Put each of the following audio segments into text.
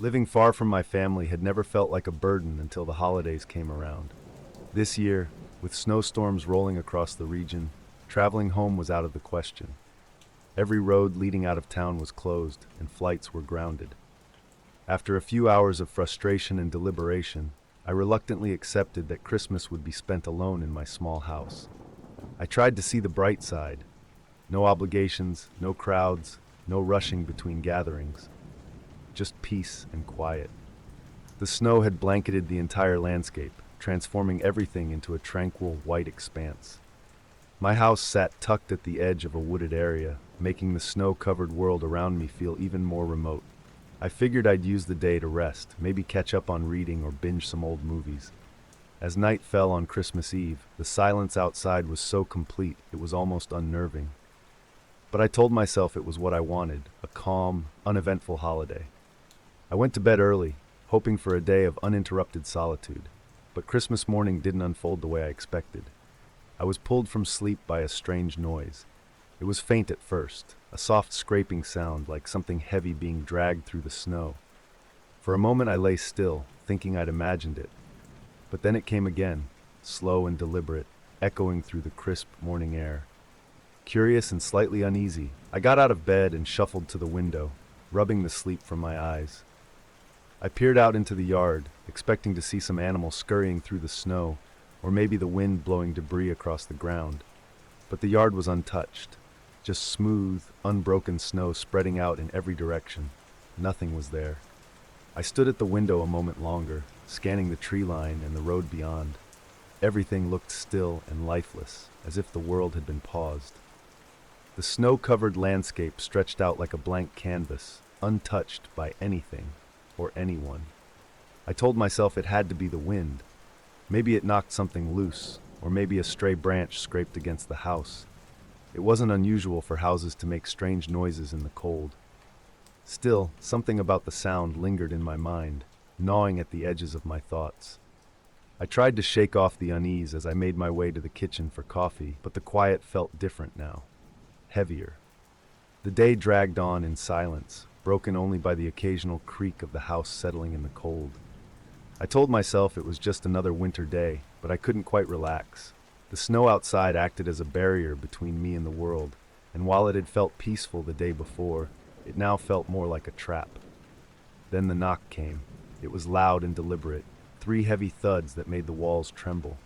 Living far from my family had never felt like a burden until the holidays came around. This year, with snowstorms rolling across the region, traveling home was out of the question. Every road leading out of town was closed, and flights were grounded. After a few hours of frustration and deliberation, I reluctantly accepted that Christmas would be spent alone in my small house. I tried to see the bright side. No obligations, no crowds, no rushing between gatherings. Just peace and quiet. The snow had blanketed the entire landscape, transforming everything into a tranquil, white expanse. My house sat tucked at the edge of a wooded area, making the snow-covered world around me feel even more remote. I figured I'd use the day to rest, maybe catch up on reading or binge some old movies. As night fell on Christmas Eve, the silence outside was so complete it was almost unnerving. But I told myself it was what I wanted, a calm, uneventful holiday. I went to bed early, hoping for a day of uninterrupted solitude, but Christmas morning didn't unfold the way I expected. I was pulled from sleep by a strange noise. It was faint at first, a soft scraping sound like something heavy being dragged through the snow. For a moment I lay still, thinking I'd imagined it. But then it came again, slow and deliberate, echoing through the crisp morning air. Curious and slightly uneasy, I got out of bed and shuffled to the window, rubbing the sleep from my eyes. I peered out into the yard, expecting to see some animal scurrying through the snow, or maybe the wind blowing debris across the ground. But the yard was untouched, just smooth, unbroken snow spreading out in every direction. Nothing was there. I stood at the window a moment longer, scanning the tree line and the road beyond. Everything looked still and lifeless, as if the world had been paused. The snow-covered landscape stretched out like a blank canvas, untouched by anything or anyone. I told myself it had to be the wind. Maybe it knocked something loose, or maybe a stray branch scraped against the house. It wasn't unusual for houses to make strange noises in the cold. Still, something about the sound lingered in my mind, gnawing at the edges of my thoughts. I tried to shake off the unease as I made my way to the kitchen for coffee, but the quiet felt different now, heavier. The day dragged on in silence, broken only by the occasional creak of the house settling in the cold. I told myself it was just another winter day, but I couldn't quite relax. The snow outside acted as a barrier between me and the world, and while it had felt peaceful the day before, it now felt more like a trap. Then the knock came. It was loud and deliberate, 3 heavy thuds that made the walls tremble.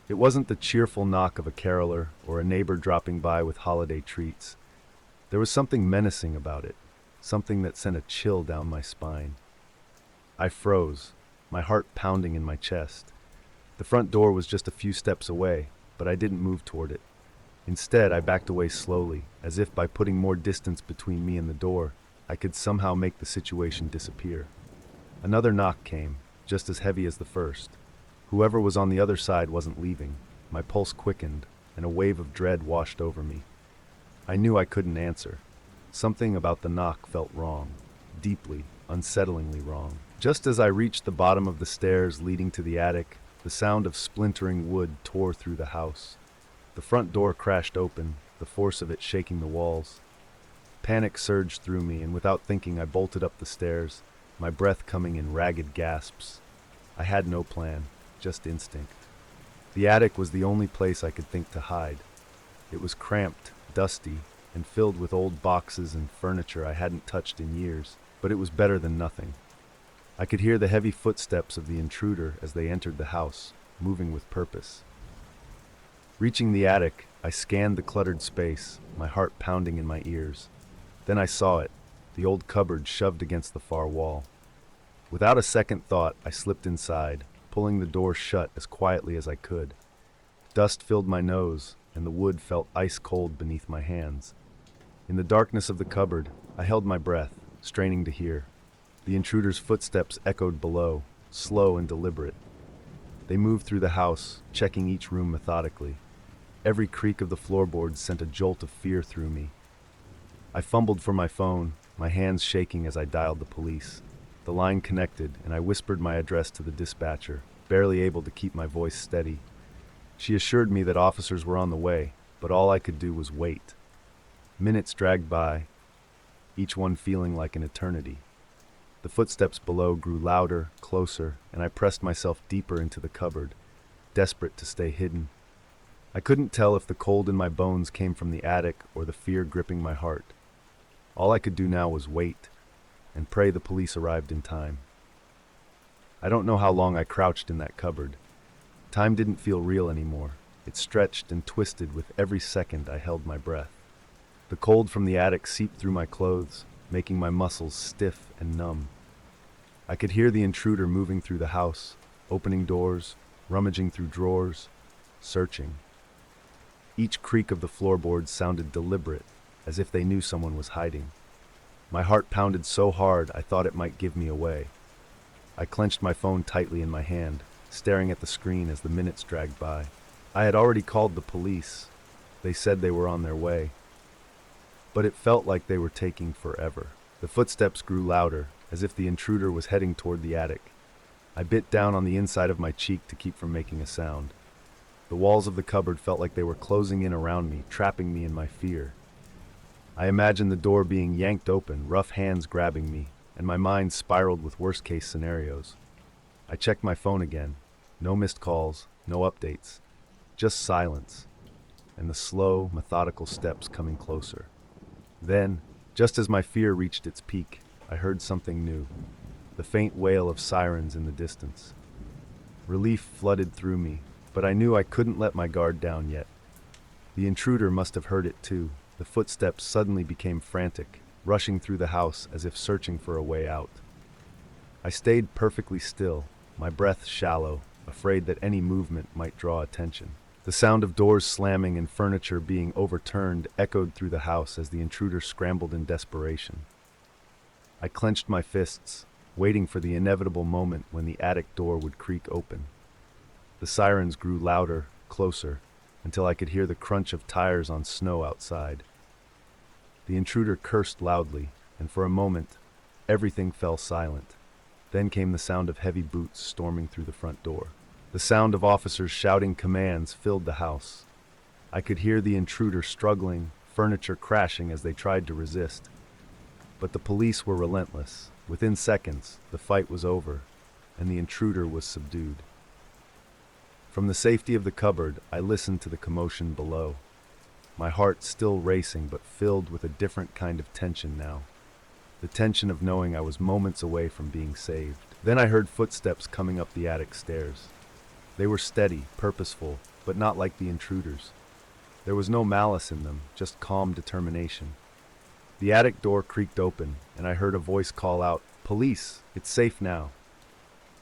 It wasn't the cheerful knock of a caroler or a neighbor dropping by with holiday treats. There was something menacing about it, something that sent a chill down my spine. I froze, my heart pounding in my chest. The front door was just a few steps away, but I didn't move toward it. Instead, I backed away slowly, as if by putting more distance between me and the door, I could somehow make the situation disappear. Another knock came, just as heavy as the first. Whoever was on the other side wasn't leaving. My pulse quickened, and a wave of dread washed over me. I knew I couldn't answer. Something about the knock felt wrong, deeply, unsettlingly wrong. Just as I reached the bottom of the stairs leading to the attic, the sound of splintering wood tore through the house. The front door crashed open, the force of it shaking the walls. Panic surged through me, and without thinking I bolted up the stairs, my breath coming in ragged gasps. I had no plan, just instinct. The attic was the only place I could think to hide. It was cramped, dusty, and filled with old boxes and furniture I hadn't touched in years, but it was better than nothing. I could hear the heavy footsteps of the intruder as they entered the house, moving with purpose. Reaching the attic, I scanned the cluttered space, my heart pounding in my ears. Then I saw it, the old cupboard shoved against the far wall. Without a second thought, I slipped inside, pulling the door shut as quietly as I could. Dust filled my nose, and the wood felt ice cold beneath my hands. In the darkness of the cupboard, I held my breath, straining to hear. The intruder's footsteps echoed below, slow and deliberate. They moved through the house, checking each room methodically. Every creak of the floorboards sent a jolt of fear through me. I fumbled for my phone, my hands shaking as I dialed the police. The line connected, and I whispered my address to the dispatcher, barely able to keep my voice steady. She assured me that officers were on the way, but all I could do was wait. Minutes dragged by, each one feeling like an eternity. The footsteps below grew louder, closer, and I pressed myself deeper into the cupboard, desperate to stay hidden. I couldn't tell if the cold in my bones came from the attic or the fear gripping my heart. All I could do now was wait and pray the police arrived in time. I don't know how long I crouched in that cupboard. Time didn't feel real anymore. It stretched and twisted with every second I held my breath. The cold from the attic seeped through my clothes, making my muscles stiff and numb. I could hear the intruder moving through the house, opening doors, rummaging through drawers, searching. Each creak of the floorboards sounded deliberate, as if they knew someone was hiding. My heart pounded so hard I thought it might give me away. I clenched my phone tightly in my hand, staring at the screen as the minutes dragged by. I had already called the police. They said they were on their way. But it felt like they were taking forever. The footsteps grew louder, as if the intruder was heading toward the attic. I bit down on the inside of my cheek to keep from making a sound. The walls of the cupboard felt like they were closing in around me, trapping me in my fear. I imagined the door being yanked open, rough hands grabbing me, and my mind spiraled with worst-case scenarios. I checked my phone again. No missed calls, no updates. Just silence, and the slow, methodical steps coming closer. Then, just as my fear reached its peak, I heard something new. The faint wail of sirens in the distance. Relief flooded through me, but I knew I couldn't let my guard down yet. The intruder must have heard it too. The footsteps suddenly became frantic, rushing through the house as if searching for a way out. I stayed perfectly still, my breath shallow, afraid that any movement might draw attention. The sound of doors slamming and furniture being overturned echoed through the house as the intruder scrambled in desperation. I clenched my fists, waiting for the inevitable moment when the attic door would creak open. The sirens grew louder, closer, until I could hear the crunch of tires on snow outside. The intruder cursed loudly, and for a moment, everything fell silent. Then came the sound of heavy boots storming through the front door. The sound of officers shouting commands filled the house. I could hear the intruder struggling, furniture crashing as they tried to resist. But the police were relentless. Within seconds, the fight was over, and the intruder was subdued. From the safety of the cupboard, I listened to the commotion below. My heart still racing, but filled with a different kind of tension now. The tension of knowing I was moments away from being saved. Then I heard footsteps coming up the attic stairs. They were steady, purposeful, but not like the intruder's. There was no malice in them, just calm determination. The attic door creaked open, and I heard a voice call out, "Police! It's safe now."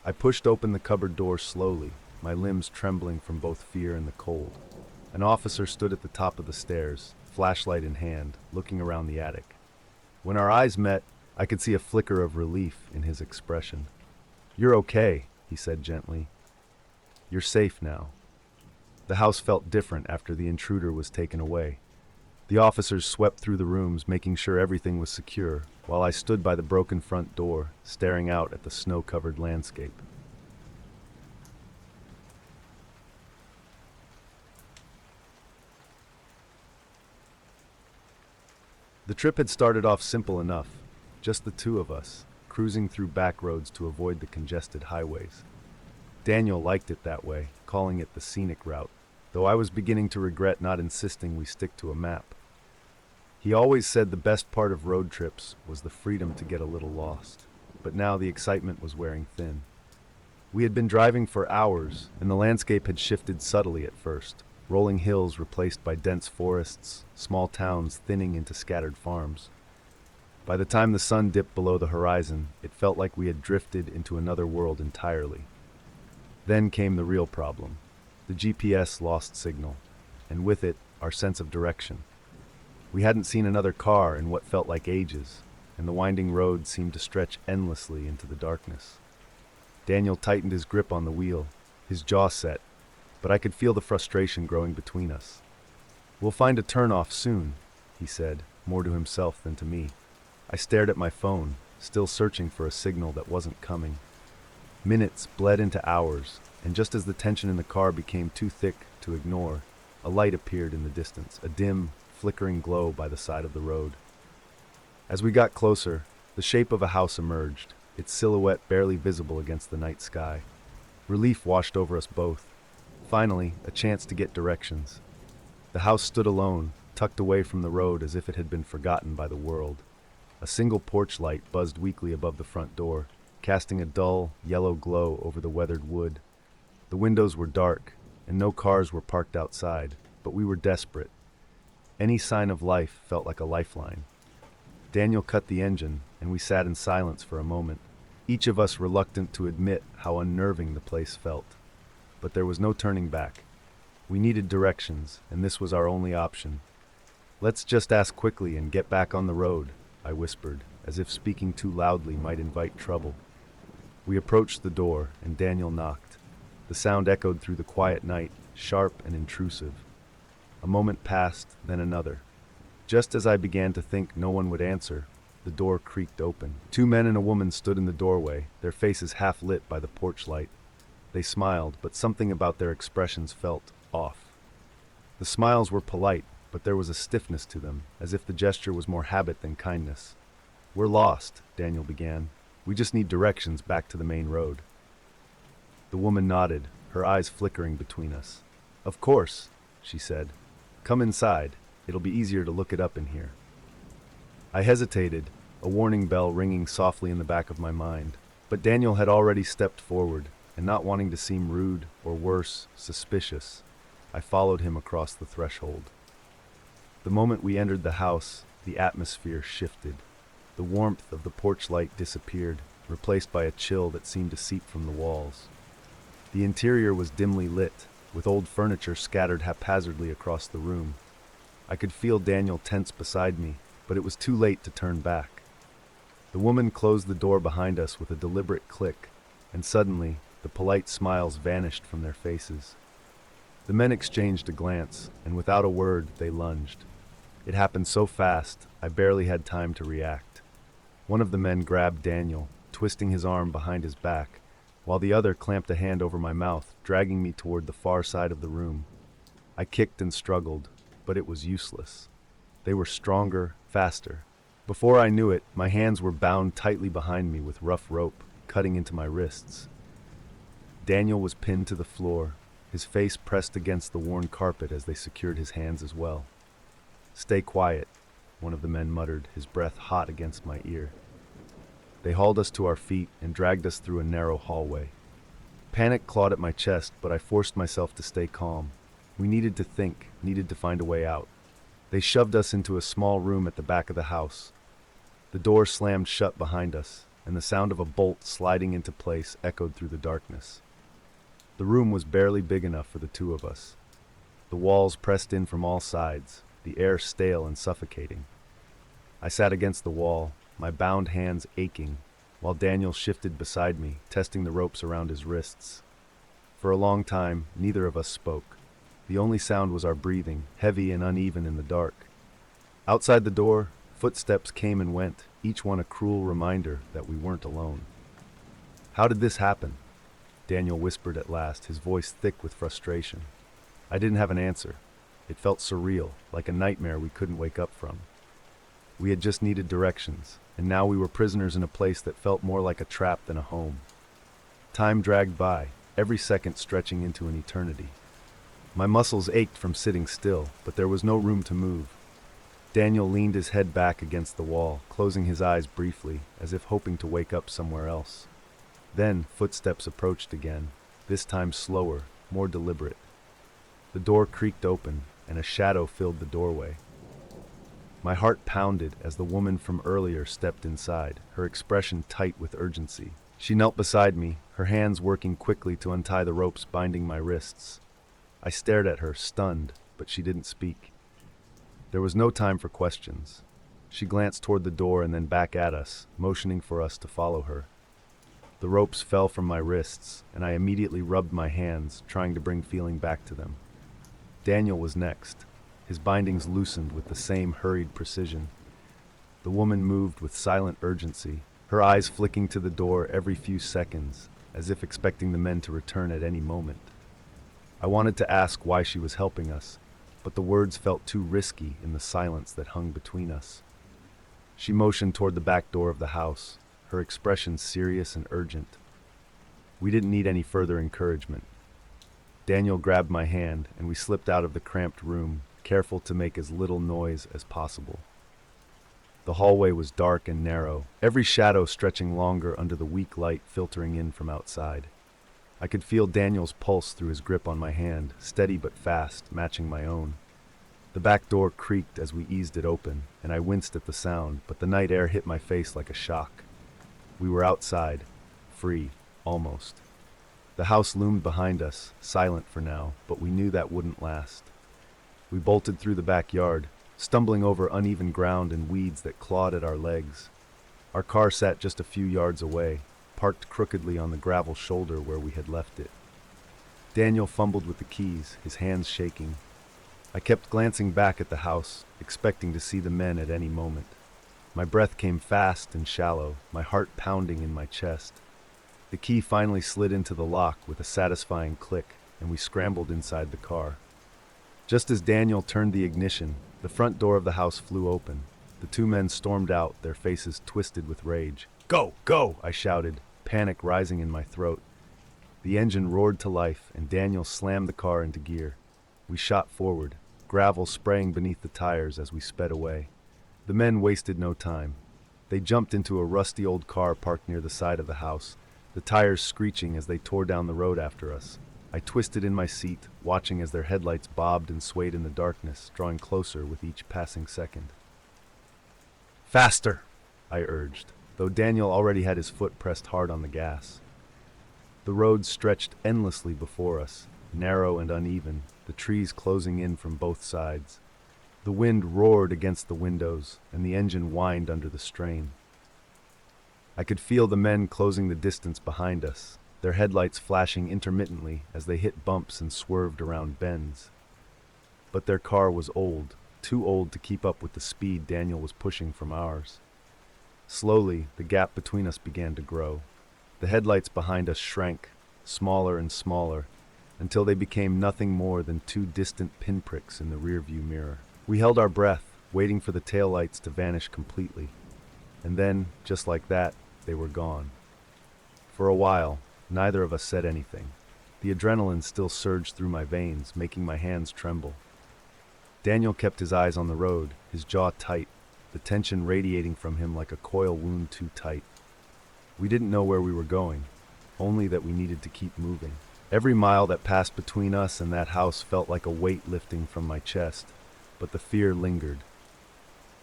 I pushed open the cupboard door slowly, my limbs trembling from both fear and the cold. An officer stood at the top of the stairs, flashlight in hand, looking around the attic. When our eyes met, I could see a flicker of relief in his expression. "You're okay," he said gently. "You're safe now." The house felt different after the intruder was taken away. The officers swept through the rooms, making sure everything was secure, while I stood by the broken front door, staring out at the snow-covered landscape. The trip had started off simple enough, just the two of us, cruising through back roads to avoid the congested highways. Daniel liked it that way, calling it the scenic route, though I was beginning to regret not insisting we stick to a map. He always said the best part of road trips was the freedom to get a little lost, but now the excitement was wearing thin. We had been driving for hours, and the landscape had shifted subtly at first, rolling hills replaced by dense forests, small towns thinning into scattered farms. By the time the sun dipped below the horizon, it felt like we had drifted into another world entirely. Then came the real problem. The GPS lost signal, and with it, our sense of direction. We hadn't seen another car in what felt like ages, and the winding road seemed to stretch endlessly into the darkness. Daniel tightened his grip on the wheel, his jaw set, but I could feel the frustration growing between us. "We'll find a turnoff soon," he said, more to himself than to me. I stared at my phone, still searching for a signal that wasn't coming. Minutes bled into hours, and just as the tension in the car became too thick to ignore, a light appeared in the distance, a dim, flickering glow by the side of the road. As we got closer, the shape of a house emerged, its silhouette barely visible against the night sky. Relief washed over us both. Finally, a chance to get directions. The house stood alone, tucked away from the road as if it had been forgotten by the world. A single porch light buzzed weakly above the front door, casting a dull, yellow glow over the weathered wood. The windows were dark, and no cars were parked outside, but we were desperate. Any sign of life felt like a lifeline. Daniel cut the engine, and we sat in silence for a moment, each of us reluctant to admit how unnerving the place felt. But there was no turning back. We needed directions, and this was our only option. "Let's just ask quickly and get back on the road," I whispered, as if speaking too loudly might invite trouble. We approached the door, and Daniel knocked. The sound echoed through the quiet night, sharp and intrusive. A moment passed, then another. Just as I began to think no one would answer, the door creaked open. 2 men and a woman stood in the doorway, their faces half lit by the porch light. They smiled, but something about their expressions felt off. The smiles were polite, but there was a stiffness to them, as if the gesture was more habit than kindness. "We're lost," Daniel began. "We just need directions back to the main road." The woman nodded, her eyes flickering between us. "Of course," she said. "Come inside. It'll be easier to look it up in here." I hesitated, a warning bell ringing softly in the back of my mind. But Daniel had already stepped forward, and not wanting to seem rude, or worse, suspicious, I followed him across the threshold. The moment we entered the house, the atmosphere shifted. The warmth of the porch light disappeared, replaced by a chill that seemed to seep from the walls. The interior was dimly lit, with old furniture scattered haphazardly across the room. I could feel Daniel tense beside me, but it was too late to turn back. The woman closed the door behind us with a deliberate click, and suddenly, the polite smiles vanished from their faces. The men exchanged a glance, and without a word, they lunged. It happened so fast, I barely had time to react. One of the men grabbed Daniel, twisting his arm behind his back, while the other clamped a hand over my mouth, dragging me toward the far side of the room. I kicked and struggled, but it was useless. They were stronger, faster. Before I knew it, my hands were bound tightly behind me with rough rope, cutting into my wrists. Daniel was pinned to the floor, his face pressed against the worn carpet as they secured his hands as well. "Stay quiet," one of the men muttered, his breath hot against my ear. They hauled us to our feet and dragged us through a narrow hallway. Panic clawed at my chest, but I forced myself to stay calm. We needed to think, needed to find a way out. They shoved us into a small room at the back of the house. The door slammed shut behind us, and the sound of a bolt sliding into place echoed through the darkness. The room was barely big enough for the 2 of us. The walls pressed in from all sides, the air stale and suffocating. I sat against the wall, my bound hands aching, while Daniel shifted beside me, testing the ropes around his wrists. For a long time, neither of us spoke. The only sound was our breathing, heavy and uneven in the dark. Outside the door, footsteps came and went, each one a cruel reminder that we weren't alone. "How did this happen?" Daniel whispered at last, his voice thick with frustration. I didn't have an answer. It felt surreal, like a nightmare we couldn't wake up from. We had just needed directions, and now we were prisoners in a place that felt more like a trap than a home. Time dragged by, every second stretching into an eternity. My muscles ached from sitting still, but there was no room to move. Daniel leaned his head back against the wall, closing his eyes briefly, as if hoping to wake up somewhere else. Then footsteps approached again, this time slower, more deliberate. The door creaked open, and a shadow filled the doorway. My heart pounded as the woman from earlier stepped inside, her expression tight with urgency. She knelt beside me, her hands working quickly to untie the ropes binding my wrists. I stared at her, stunned, but she didn't speak. There was no time for questions. She glanced toward the door and then back at us, motioning for us to follow her. The ropes fell from my wrists, and I immediately rubbed my hands, trying to bring feeling back to them. Daniel was next, his bindings loosened with the same hurried precision. The woman moved with silent urgency, her eyes flicking to the door every few seconds, as if expecting the men to return at any moment. I wanted to ask why she was helping us, but the words felt too risky in the silence that hung between us. She motioned toward the back door of the house, her expression serious and urgent. We didn't need any further encouragement. Daniel grabbed my hand, and we slipped out of the cramped room, careful to make as little noise as possible. The hallway was dark and narrow, every shadow stretching longer under the weak light filtering in from outside. I could feel Daniel's pulse through his grip on my hand, steady but fast, matching my own. The back door creaked as we eased it open, and I winced at the sound, but the night air hit my face like a shock. We were outside, free, almost. The house loomed behind us, silent for now, but we knew that wouldn't last. We bolted through the backyard, stumbling over uneven ground and weeds that clawed at our legs. Our car sat just a few yards away, parked crookedly on the gravel shoulder where we had left it. Daniel fumbled with the keys, his hands shaking. I kept glancing back at the house, expecting to see the men at any moment. My breath came fast and shallow, my heart pounding in my chest. The key finally slid into the lock with a satisfying click, and we scrambled inside the car. Just as Daniel turned the ignition, the front door of the house flew open. The two men stormed out, their faces twisted with rage. "Go! Go!" I shouted, panic rising in my throat. The engine roared to life, and Daniel slammed the car into gear. We shot forward, gravel spraying beneath the tires as we sped away. The men wasted no time. They jumped into a rusty old car parked near the side of the house, the tires screeching as they tore down the road after us. I twisted in my seat, watching as their headlights bobbed and swayed in the darkness, drawing closer with each passing second. "Faster!" I urged, though Daniel already had his foot pressed hard on the gas. The road stretched endlessly before us, narrow and uneven, the trees closing in from both sides. The wind roared against the windows, and the engine whined under the strain. I could feel the men closing the distance behind us, their headlights flashing intermittently as they hit bumps and swerved around bends. But their car was old, too old to keep up with the speed Daniel was pushing from ours. Slowly, the gap between us began to grow. The headlights behind us shrank, smaller and smaller, until they became nothing more than two distant pinpricks in the rearview mirror. We held our breath, waiting for the taillights to vanish completely. And then, just like that, they were gone. For a while, neither of us said anything. The adrenaline still surged through my veins, making my hands tremble. Daniel kept his eyes on the road, his jaw tight, the tension radiating from him like a coil wound too tight. We didn't know where we were going, only that we needed to keep moving. Every mile that passed between us and that house felt like a weight lifting from my chest, but the fear lingered.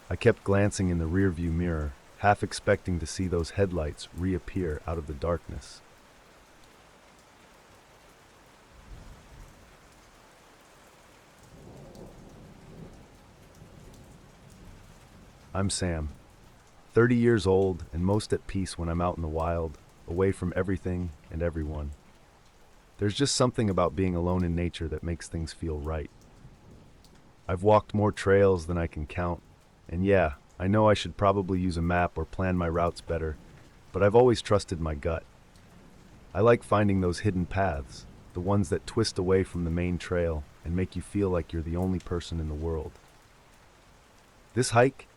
I kept glancing in the rearview mirror, half expecting to see those headlights reappear out of the darkness. I'm Sam, 30 years old and most at peace when I'm out in the wild, away from everything and everyone. There's just something about being alone in nature that makes things feel right. I've walked more trails than I can count, and yeah, I know I should probably use a map or plan my routes better, but I've always trusted my gut. I like finding those hidden paths, the ones that twist away from the main trail and make you feel like you're the only person in the world. This hike,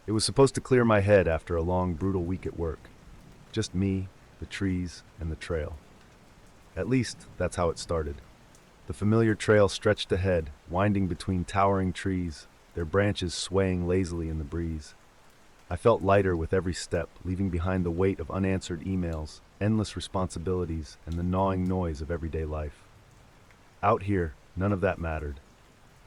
it was supposed to clear my head after a long, brutal week at work. Just me, the trees, and the trail. At least, that's how it started. The familiar trail stretched ahead, winding between towering trees, their branches swaying lazily in the breeze. I felt lighter with every step, leaving behind the weight of unanswered emails, endless responsibilities, and the gnawing noise of everyday life. Out here, none of that mattered.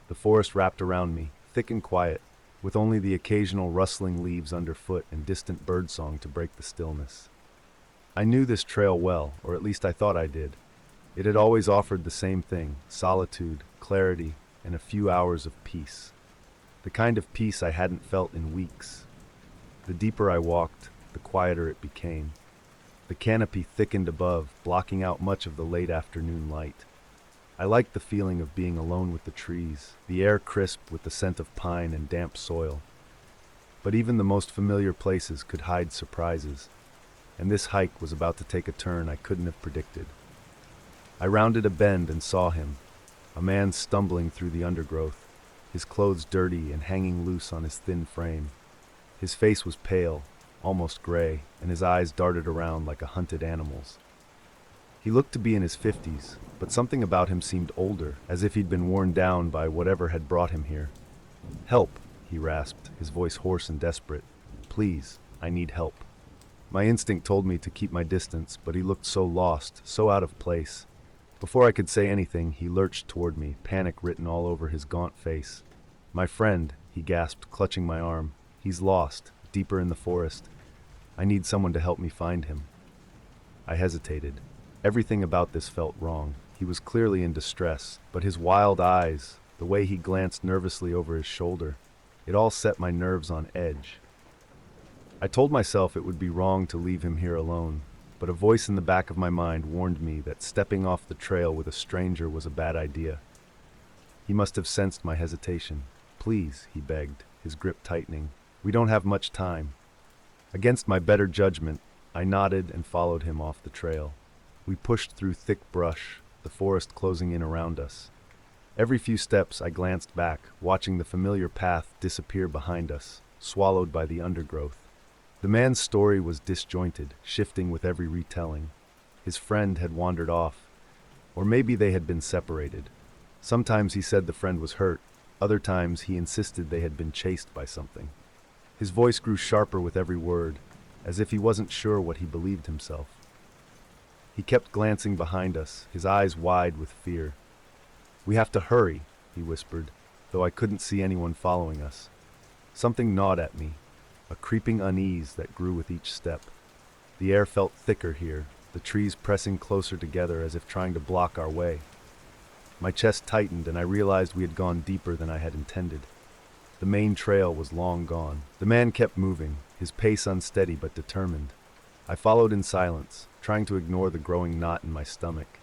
The forest wrapped around me, thick and quiet, with only the occasional rustling leaves underfoot and distant birdsong to break the stillness. I knew this trail well, or at least I thought I did. It had always offered the same thing: solitude, clarity, and a few hours of peace. The kind of peace I hadn't felt in weeks. The deeper I walked, the quieter it became. The canopy thickened above, blocking out much of the late afternoon light. I liked the feeling of being alone with the trees, the air crisp with the scent of pine and damp soil. But even the most familiar places could hide surprises, and this hike was about to take a turn I couldn't have predicted. I rounded a bend and saw him, a man stumbling through the undergrowth, his clothes dirty and hanging loose on his thin frame. His face was pale, almost gray, and his eyes darted around like a hunted animal's. He looked to be in his 50s, but something about him seemed older, as if he'd been worn down by whatever had brought him here. "Help," he rasped, his voice hoarse and desperate. "Please, I need help." My instinct told me to keep my distance, but he looked so lost, so out of place. Before I could say anything, he lurched toward me, panic written all over his gaunt face. "My friend," he gasped, clutching my arm. "He's lost, deeper in the forest. I need someone to help me find him." I hesitated. Everything about this felt wrong. He was clearly in distress, but his wild eyes, the way he glanced nervously over his shoulder, it all set my nerves on edge. I told myself it would be wrong to leave him here alone, but a voice in the back of my mind warned me that stepping off the trail with a stranger was a bad idea. He must have sensed my hesitation. "Please," he begged, his grip tightening. "We don't have much time." Against my better judgment, I nodded and followed him off the trail. We pushed through thick brush, the forest closing in around us. Every few steps I glanced back, watching the familiar path disappear behind us, swallowed by the undergrowth. The man's story was disjointed, shifting with every retelling. His friend had wandered off, or maybe they had been separated. Sometimes he said the friend was hurt, other times he insisted they had been chased by something. His voice grew sharper with every word, as if he wasn't sure what he believed himself. He kept glancing behind us, his eyes wide with fear. "We have to hurry," he whispered, though I couldn't see anyone following us. Something gnawed at me, a creeping unease that grew with each step. The air felt thicker here, the trees pressing closer together as if trying to block our way. My chest tightened and I realized we had gone deeper than I had intended. The main trail was long gone. The man kept moving, his pace unsteady but determined. I followed in silence, trying to ignore the growing knot in my stomach.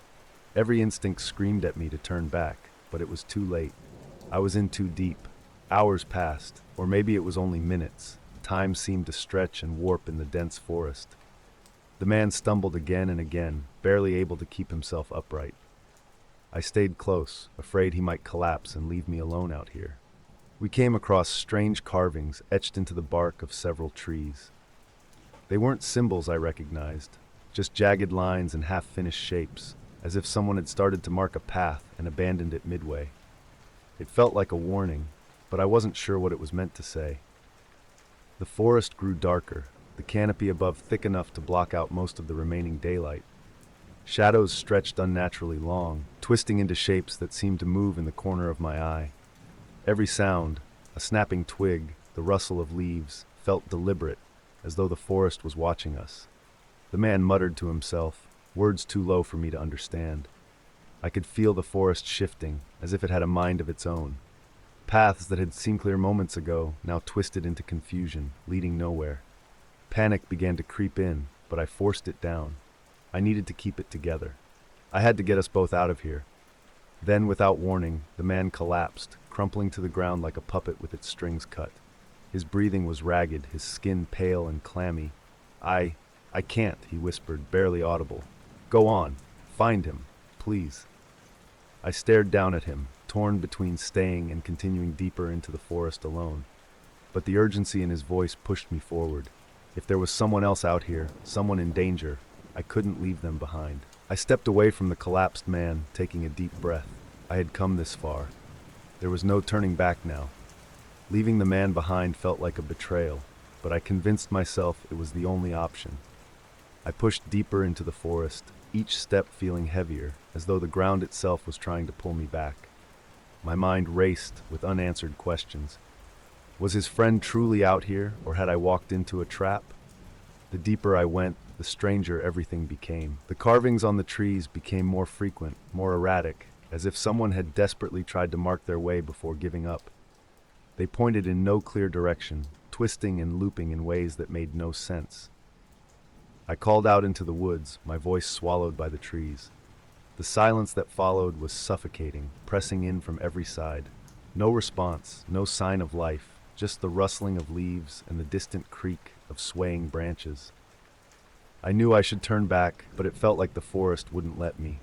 Every instinct screamed at me to turn back, but it was too late. I was in too deep. Hours passed, or maybe it was only minutes. Time seemed to stretch and warp in the dense forest. The man stumbled again and again, barely able to keep himself upright. I stayed close, afraid he might collapse and leave me alone out here. We came across strange carvings etched into the bark of several trees. They weren't symbols I recognized, just jagged lines and half-finished shapes, as if someone had started to mark a path and abandoned it midway. It felt like a warning, but I wasn't sure what it was meant to say. The forest grew darker, the canopy above thick enough to block out most of the remaining daylight. Shadows stretched unnaturally long, twisting into shapes that seemed to move in the corner of my eye. Every sound, a snapping twig, the rustle of leaves, felt deliberate, as though the forest was watching us. The man muttered to himself, words too low for me to understand. I could feel the forest shifting, as if it had a mind of its own. Paths that had seemed clear moments ago now twisted into confusion, leading nowhere. Panic began to creep in, but I forced it down. I needed to keep it together. I had to get us both out of here. Then, without warning, the man collapsed, crumpling to the ground like a puppet with its strings cut. His breathing was ragged, his skin pale and clammy. I can't," he whispered, barely audible. "Go on. Find him. Please." I stared down at him, torn between staying and continuing deeper into the forest alone. But the urgency in his voice pushed me forward. If there was someone else out here, someone in danger, I couldn't leave them behind. I stepped away from the collapsed man, taking a deep breath. I had come this far. There was no turning back now. Leaving the man behind felt like a betrayal, but I convinced myself it was the only option. I pushed deeper into the forest, each step feeling heavier, as though the ground itself was trying to pull me back. My mind raced with unanswered questions. Was his friend truly out here, or had I walked into a trap? The deeper I went, the stranger everything became. The carvings on the trees became more frequent, more erratic, as if someone had desperately tried to mark their way before giving up. They pointed in no clear direction, twisting and looping in ways that made no sense. I called out into the woods, my voice swallowed by the trees. The silence that followed was suffocating, pressing in from every side. No response, no sign of life, just the rustling of leaves and the distant creak of swaying branches. I knew I should turn back, but it felt like the forest wouldn't let me.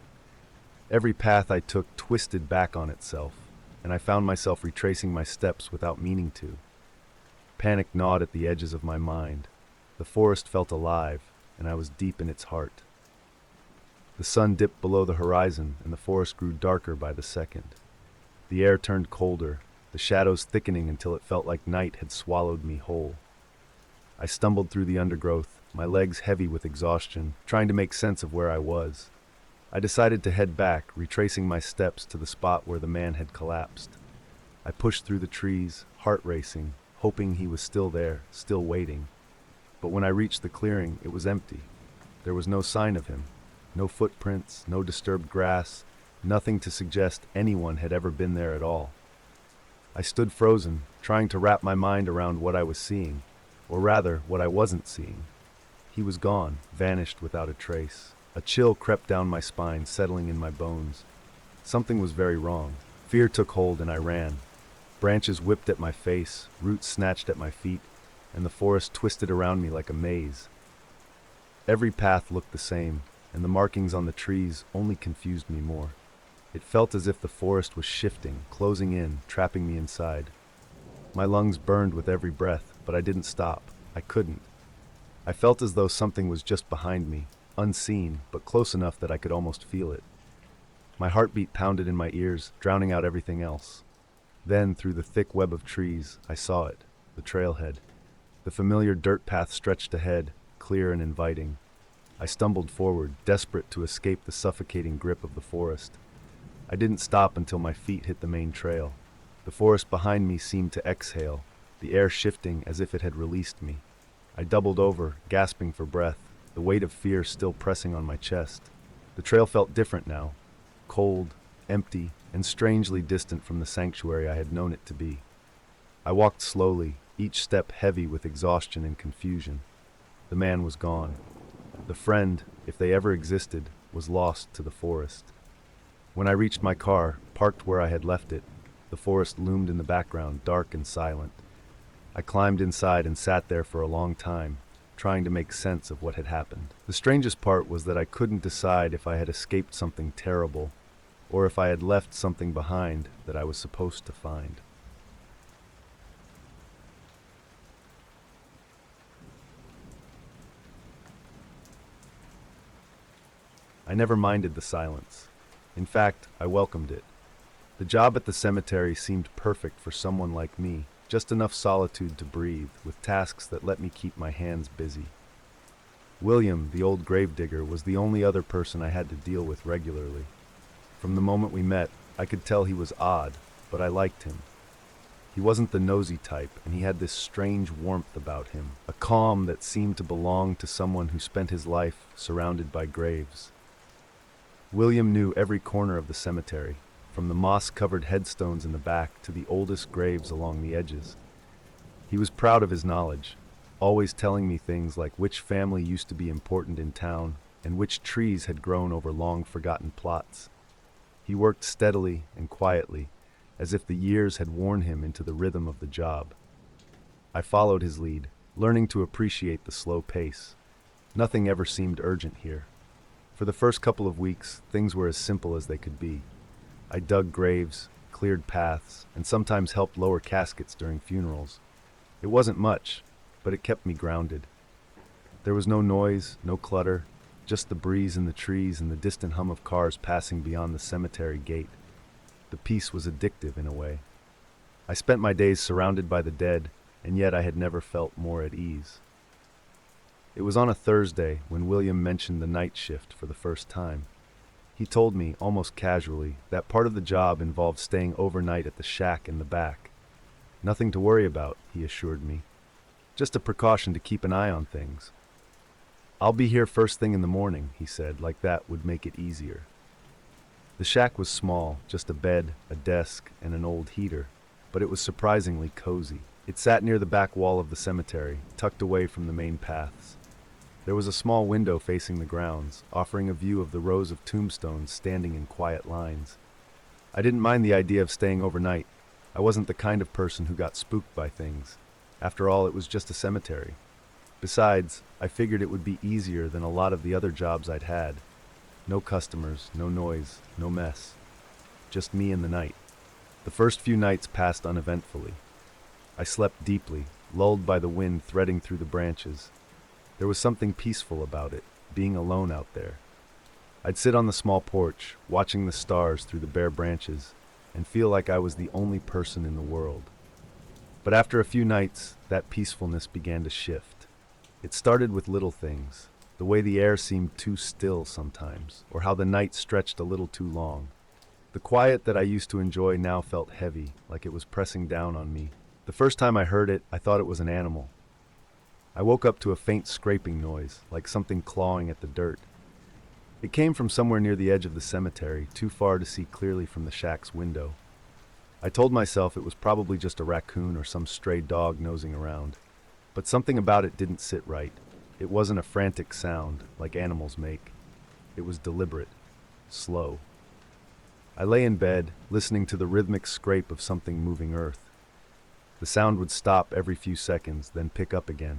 Every path I took twisted back on itself, and I found myself retracing my steps without meaning to. Panic gnawed at the edges of my mind. The forest felt alive, and I was deep in its heart. The sun dipped below the horizon, and the forest grew darker by the second. The air turned colder, the shadows thickening until it felt like night had swallowed me whole. I stumbled through the undergrowth, my legs heavy with exhaustion, trying to make sense of where I was. I decided to head back, retracing my steps to the spot where the man had collapsed. I pushed through the trees, heart racing, hoping he was still there, still waiting. But when I reached the clearing, it was empty. There was no sign of him. No footprints, no disturbed grass, nothing to suggest anyone had ever been there at all. I stood frozen, trying to wrap my mind around what I was seeing, or rather, what I wasn't seeing. He was gone, vanished without a trace. A chill crept down my spine, settling in my bones. Something was very wrong. Fear took hold and I ran. Branches whipped at my face, roots snatched at my feet, and the forest twisted around me like a maze. Every path looked the same, and the markings on the trees only confused me more. It felt as if the forest was shifting, closing in, trapping me inside. My lungs burned with every breath, but I didn't stop. I couldn't. I felt as though something was just behind me, unseen, but close enough that I could almost feel it. My heartbeat pounded in my ears, drowning out everything else. Then, through the thick web of trees, I saw it, the trailhead. The familiar dirt path stretched ahead, clear and inviting. I stumbled forward, desperate to escape the suffocating grip of the forest. I didn't stop until my feet hit the main trail. The forest behind me seemed to exhale, the air shifting as if it had released me. I doubled over, gasping for breath, the weight of fear still pressing on my chest. The trail felt different now, cold, empty, and strangely distant from the sanctuary I had known it to be. I walked slowly, each step heavy with exhaustion and confusion. The man was gone. The friend, if they ever existed, was lost to the forest. When I reached my car, parked where I had left it, the forest loomed in the background, dark and silent. I climbed inside and sat there for a long time, trying to make sense of what had happened. The strangest part was that I couldn't decide if I had escaped something terrible, or if I had left something behind that I was supposed to find. I never minded the silence. In fact, I welcomed it. The job at the cemetery seemed perfect for someone like me, just enough solitude to breathe, with tasks that let me keep my hands busy. William, the old gravedigger, was the only other person I had to deal with regularly. From the moment we met, I could tell he was odd, but I liked him. He wasn't the nosy type, and he had this strange warmth about him, a calm that seemed to belong to someone who spent his life surrounded by graves. William knew every corner of the cemetery, from the moss-covered headstones in the back to the oldest graves along the edges. He was proud of his knowledge, always telling me things like which family used to be important in town and which trees had grown over long-forgotten plots. He worked steadily and quietly, as if the years had worn him into the rhythm of the job. I followed his lead, learning to appreciate the slow pace. Nothing ever seemed urgent here. For the first couple of weeks, things were as simple as they could be. I dug graves, cleared paths, and sometimes helped lower caskets during funerals. It wasn't much, but it kept me grounded. There was no noise, no clutter, just the breeze in the trees and the distant hum of cars passing beyond the cemetery gate. The peace was addictive in a way. I spent my days surrounded by the dead, and yet I had never felt more at ease. It was on a Thursday when William mentioned the night shift for the first time. He told me, almost casually, that part of the job involved staying overnight at the shack in the back. Nothing to worry about, he assured me. Just a precaution to keep an eye on things. I'll be here first thing in the morning, he said, like that would make it easier. The shack was small, just a bed, a desk, and an old heater, but it was surprisingly cozy. It sat near the back wall of the cemetery, tucked away from the main paths. There was a small window facing the grounds, offering a view of the rows of tombstones standing in quiet lines. I didn't mind the idea of staying overnight. I wasn't the kind of person who got spooked by things. After all, it was just a cemetery. Besides, I figured it would be easier than a lot of the other jobs I'd had. No customers, no noise, no mess. Just me and the night. The first few nights passed uneventfully. I slept deeply, lulled by the wind threading through the branches. There was something peaceful about it, being alone out there. I'd sit on the small porch, watching the stars through the bare branches, and feel like I was the only person in the world. But after a few nights, that peacefulness began to shift. It started with little things, the way the air seemed too still sometimes, or how the night stretched a little too long. The quiet that I used to enjoy now felt heavy, like it was pressing down on me. The first time I heard it, I thought it was an animal. I woke up to a faint scraping noise, like something clawing at the dirt. It came from somewhere near the edge of the cemetery, too far to see clearly from the shack's window. I told myself it was probably just a raccoon or some stray dog nosing around. But something about it didn't sit right. It wasn't a frantic sound, like animals make. It was deliberate, slow. I lay in bed, listening to the rhythmic scrape of something moving earth. The sound would stop every few seconds, then pick up again.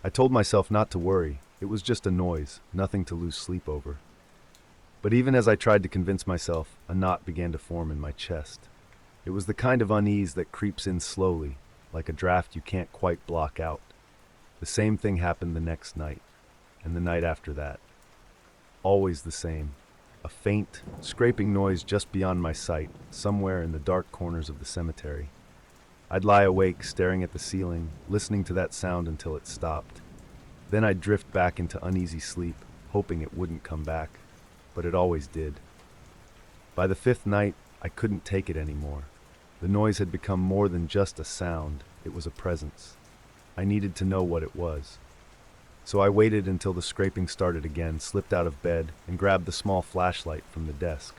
I told myself not to worry. It was just a noise, nothing to lose sleep over. But even as I tried to convince myself, a knot began to form in my chest. It was the kind of unease that creeps in slowly, like a draft you can't quite block out. The same thing happened the next night, and the night after that. Always the same. A faint, scraping noise just beyond my sight, somewhere in the dark corners of the cemetery. I'd lie awake, staring at the ceiling, listening to that sound until it stopped. Then I'd drift back into uneasy sleep, hoping it wouldn't come back. But it always did. By the fifth night, I couldn't take it anymore. The noise had become more than just a sound, it was a presence. I needed to know what it was. So I waited until the scraping started again, slipped out of bed, and grabbed the small flashlight from the desk.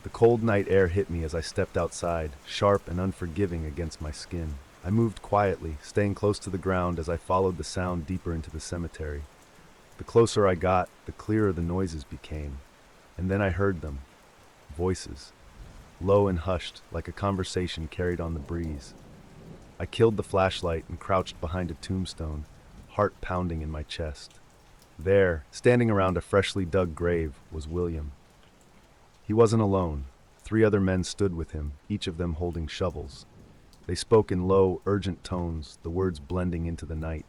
The cold night air hit me as I stepped outside, sharp and unforgiving against my skin. I moved quietly, staying close to the ground as I followed the sound deeper into the cemetery. The closer I got, the clearer the noises became. And then I heard them. Voices. Low and hushed, like a conversation carried on the breeze. I killed the flashlight and crouched behind a tombstone, heart pounding in my chest. There, standing around a freshly dug grave, was William. He wasn't alone. 3 other men stood with him, each of them holding shovels. They spoke in low, urgent tones, the words blending into the night.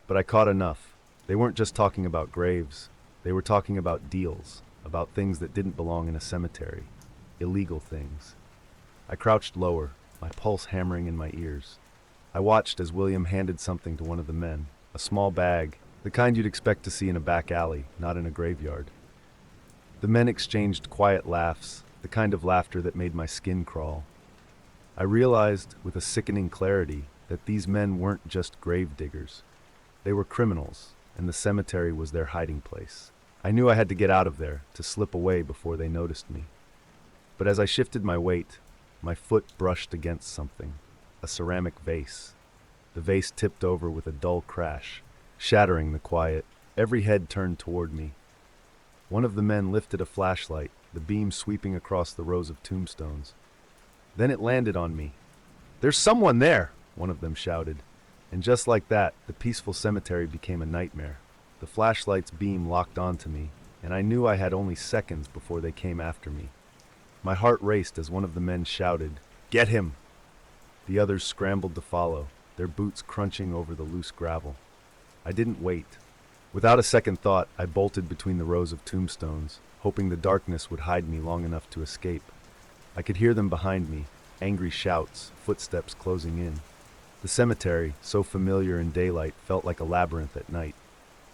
But I caught enough. They weren't just talking about graves. They were talking about deals, about things that didn't belong in a cemetery. Illegal things. I crouched lower, my pulse hammering in my ears. I watched as William handed something to one of the men, a small bag, the kind you'd expect to see in a back alley, not in a graveyard. The men exchanged quiet laughs, the kind of laughter that made my skin crawl. I realized, with a sickening clarity, that these men weren't just grave diggers. They were criminals, and the cemetery was their hiding place. I knew I had to get out of there, to slip away before they noticed me. But as I shifted my weight, my foot brushed against something, a ceramic vase. The vase tipped over with a dull crash, shattering the quiet. Every head turned toward me. One of the men lifted a flashlight, the beam sweeping across the rows of tombstones. Then it landed on me. "There's someone there!" one of them shouted. And just like that, the peaceful cemetery became a nightmare. The flashlight's beam locked onto me, and I knew I had only seconds before they came after me. My heart raced as one of the men shouted, "Get him!" The others scrambled to follow, their boots crunching over the loose gravel. I didn't wait. Without a second thought, I bolted between the rows of tombstones, hoping the darkness would hide me long enough to escape. I could hear them behind me, angry shouts, footsteps closing in. The cemetery, so familiar in daylight, felt like a labyrinth at night.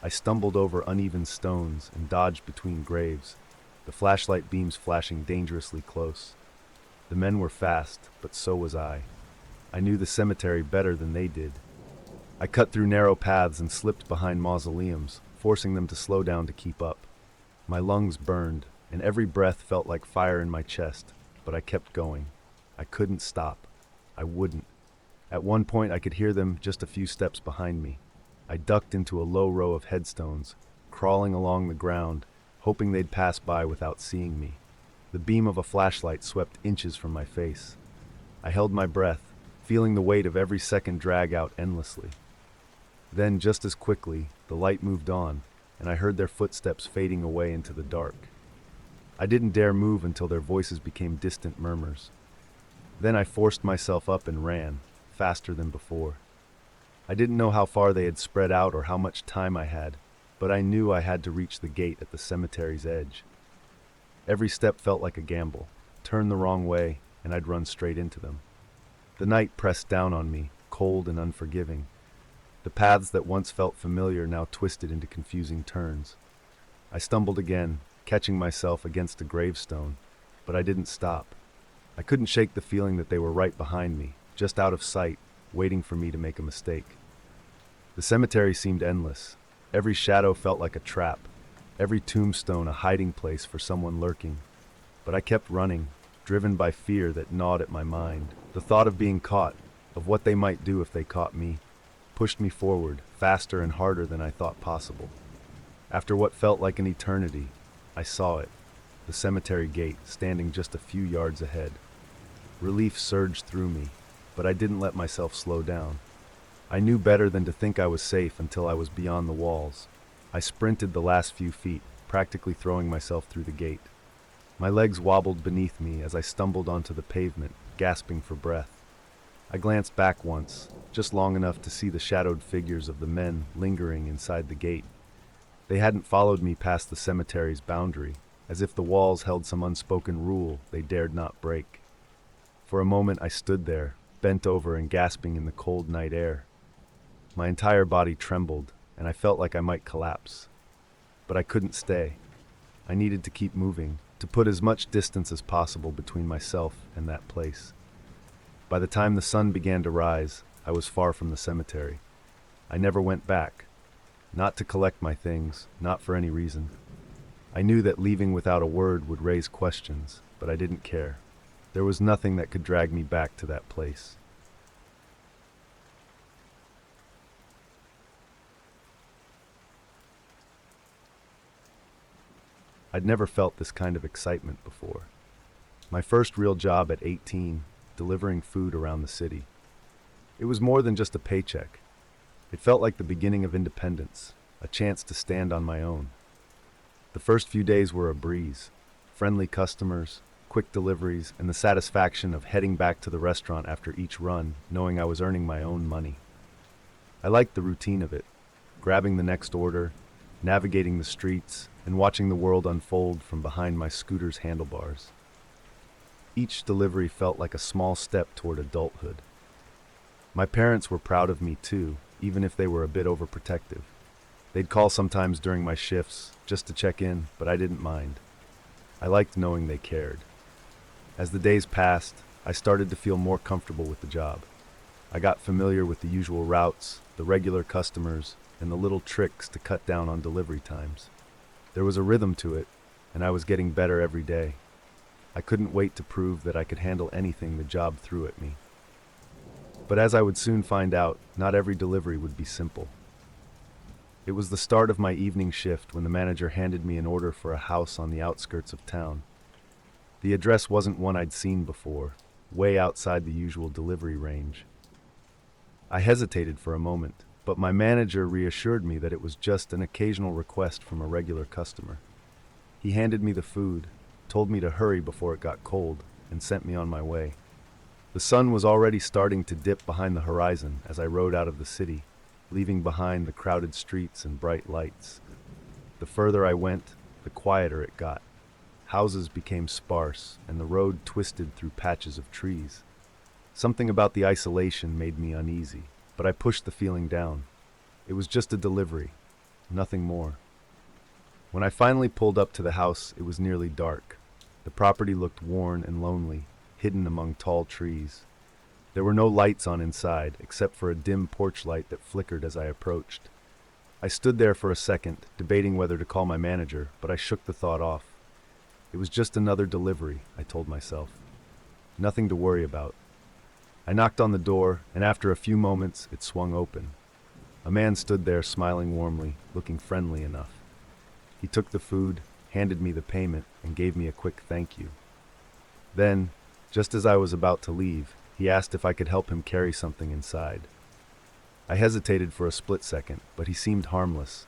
I stumbled over uneven stones and dodged between graves, the flashlight beams flashing dangerously close. The men were fast, but so was I. I knew the cemetery better than they did. I cut through narrow paths and slipped behind mausoleums, forcing them to slow down to keep up. My lungs burned, and every breath felt like fire in my chest, but I kept going. I couldn't stop. I wouldn't. At one point I could hear them just a few steps behind me. I ducked into a low row of headstones, crawling along the ground, hoping they'd pass by without seeing me. The beam of a flashlight swept inches from my face. I held my breath, feeling the weight of every second drag out endlessly. Then, just as quickly, the light moved on, and I heard their footsteps fading away into the dark. I didn't dare move until their voices became distant murmurs. Then I forced myself up and ran, faster than before. I didn't know how far they had spread out or how much time I had, but I knew I had to reach the gate at the cemetery's edge. Every step felt like a gamble. Turn the wrong way, and I'd run straight into them. The night pressed down on me, cold and unforgiving. The paths that once felt familiar now twisted into confusing turns. I stumbled again, catching myself against a gravestone, but I didn't stop. I couldn't shake the feeling that they were right behind me, just out of sight, waiting for me to make a mistake. The cemetery seemed endless. Every shadow felt like a trap, every tombstone a hiding place for someone lurking. But I kept running, driven by fear that gnawed at my mind. The thought of being caught, of what they might do if they caught me, pushed me forward, faster and harder than I thought possible. After what felt like an eternity, I saw it, the cemetery gate standing just a few yards ahead. Relief surged through me, but I didn't let myself slow down. I knew better than to think I was safe until I was beyond the walls. I sprinted the last few feet, practically throwing myself through the gate. My legs wobbled beneath me as I stumbled onto the pavement, gasping for breath. I glanced back once, just long enough to see the shadowed figures of the men lingering inside the gate. They hadn't followed me past the cemetery's boundary, as if the walls held some unspoken rule they dared not break. For a moment I stood there, bent over and gasping in the cold night air. My entire body trembled, and I felt like I might collapse. But I couldn't stay. I needed to keep moving, to put as much distance as possible between myself and that place. By the time the sun began to rise, I was far from the cemetery. I never went back. Not to collect my things, not for any reason. I knew that leaving without a word would raise questions, but I didn't care. There was nothing that could drag me back to that place. I'd never felt this kind of excitement before. My first real job at 18, delivering food around the city. It was more than just a paycheck. It felt like the beginning of independence, a chance to stand on my own. The first few days were a breeze. Friendly customers, quick deliveries, and the satisfaction of heading back to the restaurant after each run, knowing I was earning my own money. I liked the routine of it, grabbing the next order, navigating the streets, and watching the world unfold from behind my scooter's handlebars. Each delivery felt like a small step toward adulthood. My parents were proud of me too, even if they were a bit overprotective. They'd call sometimes during my shifts, just to check in, but I didn't mind. I liked knowing they cared. As the days passed, I started to feel more comfortable with the job. I got familiar with the usual routes, the regular customers, and the little tricks to cut down on delivery times. There was a rhythm to it, and I was getting better every day. I couldn't wait to prove that I could handle anything the job threw at me. But as I would soon find out, not every delivery would be simple. It was the start of my evening shift when the manager handed me an order for a house on the outskirts of town. The address wasn't one I'd seen before, way outside the usual delivery range. I hesitated for a moment, but my manager reassured me that it was just an occasional request from a regular customer. He handed me the food, told me to hurry before it got cold, and sent me on my way. The sun was already starting to dip behind the horizon as I rode out of the city, leaving behind the crowded streets and bright lights. The further I went, the quieter it got. Houses became sparse, and the road twisted through patches of trees. Something about the isolation made me uneasy, but I pushed the feeling down. It was just a delivery, nothing more. When I finally pulled up to the house, it was nearly dark. The property looked worn and lonely, hidden among tall trees. There were no lights on inside, except for a dim porch light that flickered as I approached. I stood there for a second, debating whether to call my manager, but I shook the thought off. It was just another delivery, I told myself. Nothing to worry about. I knocked on the door, and after a few moments, it swung open. A man stood there smiling warmly, looking friendly enough. He took the food, handed me the payment, and gave me a quick thank you. Then, just as I was about to leave, he asked if I could help him carry something inside. I hesitated for a split second, but he seemed harmless.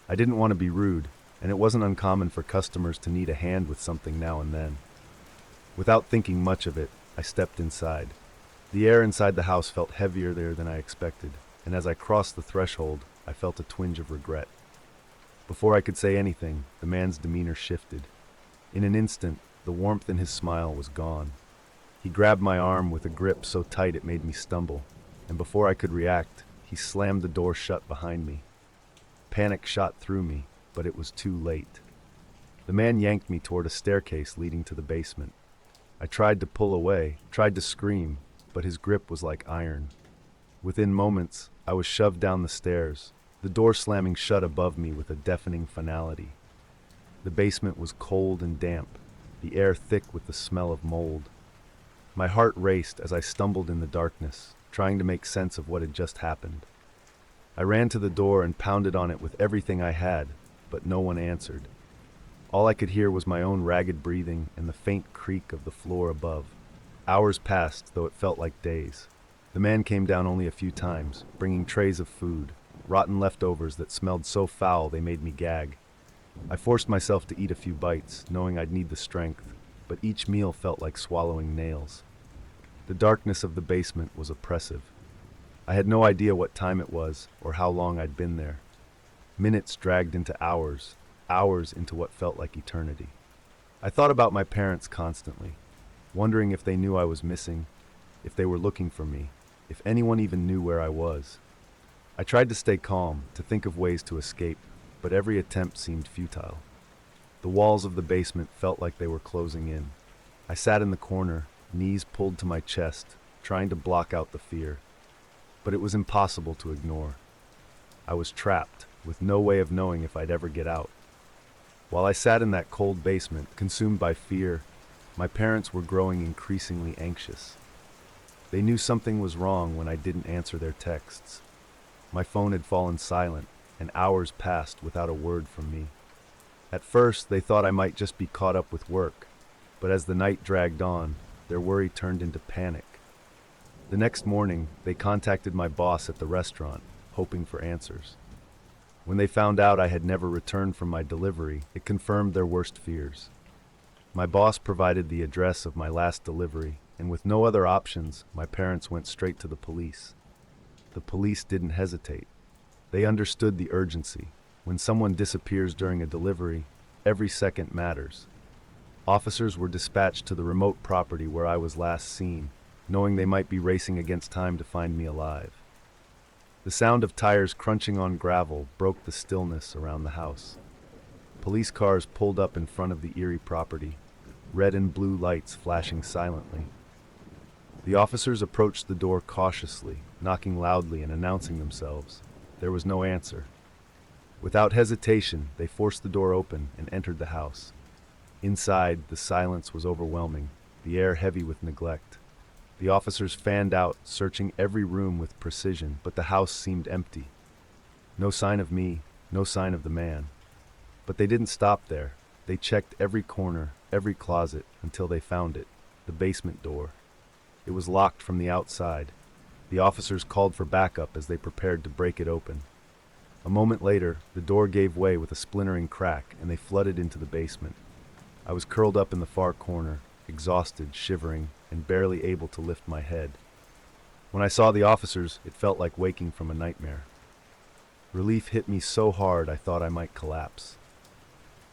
I didn't want to be rude, and it wasn't uncommon for customers to need a hand with something now and then. Without thinking much of it, I stepped inside. The air inside the house felt heavier there than I expected, and as I crossed the threshold, I felt a twinge of regret. Before I could say anything, the man's demeanor shifted. In an instant, the warmth in his smile was gone. He grabbed my arm with a grip so tight it made me stumble, and before I could react, he slammed the door shut behind me. Panic shot through me, but it was too late. The man yanked me toward a staircase leading to the basement. I tried to pull away, tried to scream, but his grip was like iron. Within moments, I was shoved down the stairs, the door slamming shut above me with a deafening finality. The basement was cold and damp, the air thick with the smell of mold. My heart raced as I stumbled in the darkness, trying to make sense of what had just happened. I ran to the door and pounded on it with everything I had, but no one answered. All I could hear was my own ragged breathing and the faint creak of the floor above. Hours passed, though it felt like days. The man came down only a few times, bringing trays of food, rotten leftovers that smelled so foul they made me gag. I forced myself to eat a few bites, knowing I'd need the strength, but each meal felt like swallowing nails. The darkness of the basement was oppressive. I had no idea what time it was or how long I'd been there. Minutes dragged into hours, hours into what felt like eternity. I thought about my parents constantly, wondering if they knew I was missing, if they were looking for me, if anyone even knew where I was. I tried to stay calm, to think of ways to escape, but every attempt seemed futile. The walls of the basement felt like they were closing in. I sat in the corner, knees pulled to my chest, trying to block out the fear. But it was impossible to ignore. I was trapped, with no way of knowing if I'd ever get out. While I sat in that cold basement, consumed by fear, my parents were growing increasingly anxious. They knew something was wrong when I didn't answer their texts. My phone had fallen silent, and hours passed without a word from me. At first, they thought I might just be caught up with work, but as the night dragged on, their worry turned into panic. The next morning, they contacted my boss at the restaurant, hoping for answers. When they found out I had never returned from my delivery, it confirmed their worst fears. My boss provided the address of my last delivery, and with no other options, my parents went straight to the police. The police didn't hesitate. They understood the urgency. When someone disappears during a delivery, every second matters. Officers were dispatched to the remote property where I was last seen, knowing they might be racing against time to find me alive. The sound of tires crunching on gravel broke the stillness around the house. Police cars pulled up in front of the eerie property, red and blue lights flashing silently. The officers approached the door cautiously, knocking loudly and announcing themselves. There was no answer. Without hesitation, they forced the door open and entered the house. Inside, the silence was overwhelming, the air heavy with neglect. The officers fanned out, searching every room with precision, but the house seemed empty. No sign of me, no sign of the man. But they didn't stop there. They checked every corner, every closet, until they found it, the basement door. It was locked from the outside. The officers called for backup as they prepared to break it open. A moment later, the door gave way with a splintering crack, and they flooded into the basement. I was curled up in the far corner, exhausted, shivering, and barely able to lift my head. When I saw the officers, it felt like waking from a nightmare. Relief hit me so hard I thought I might collapse.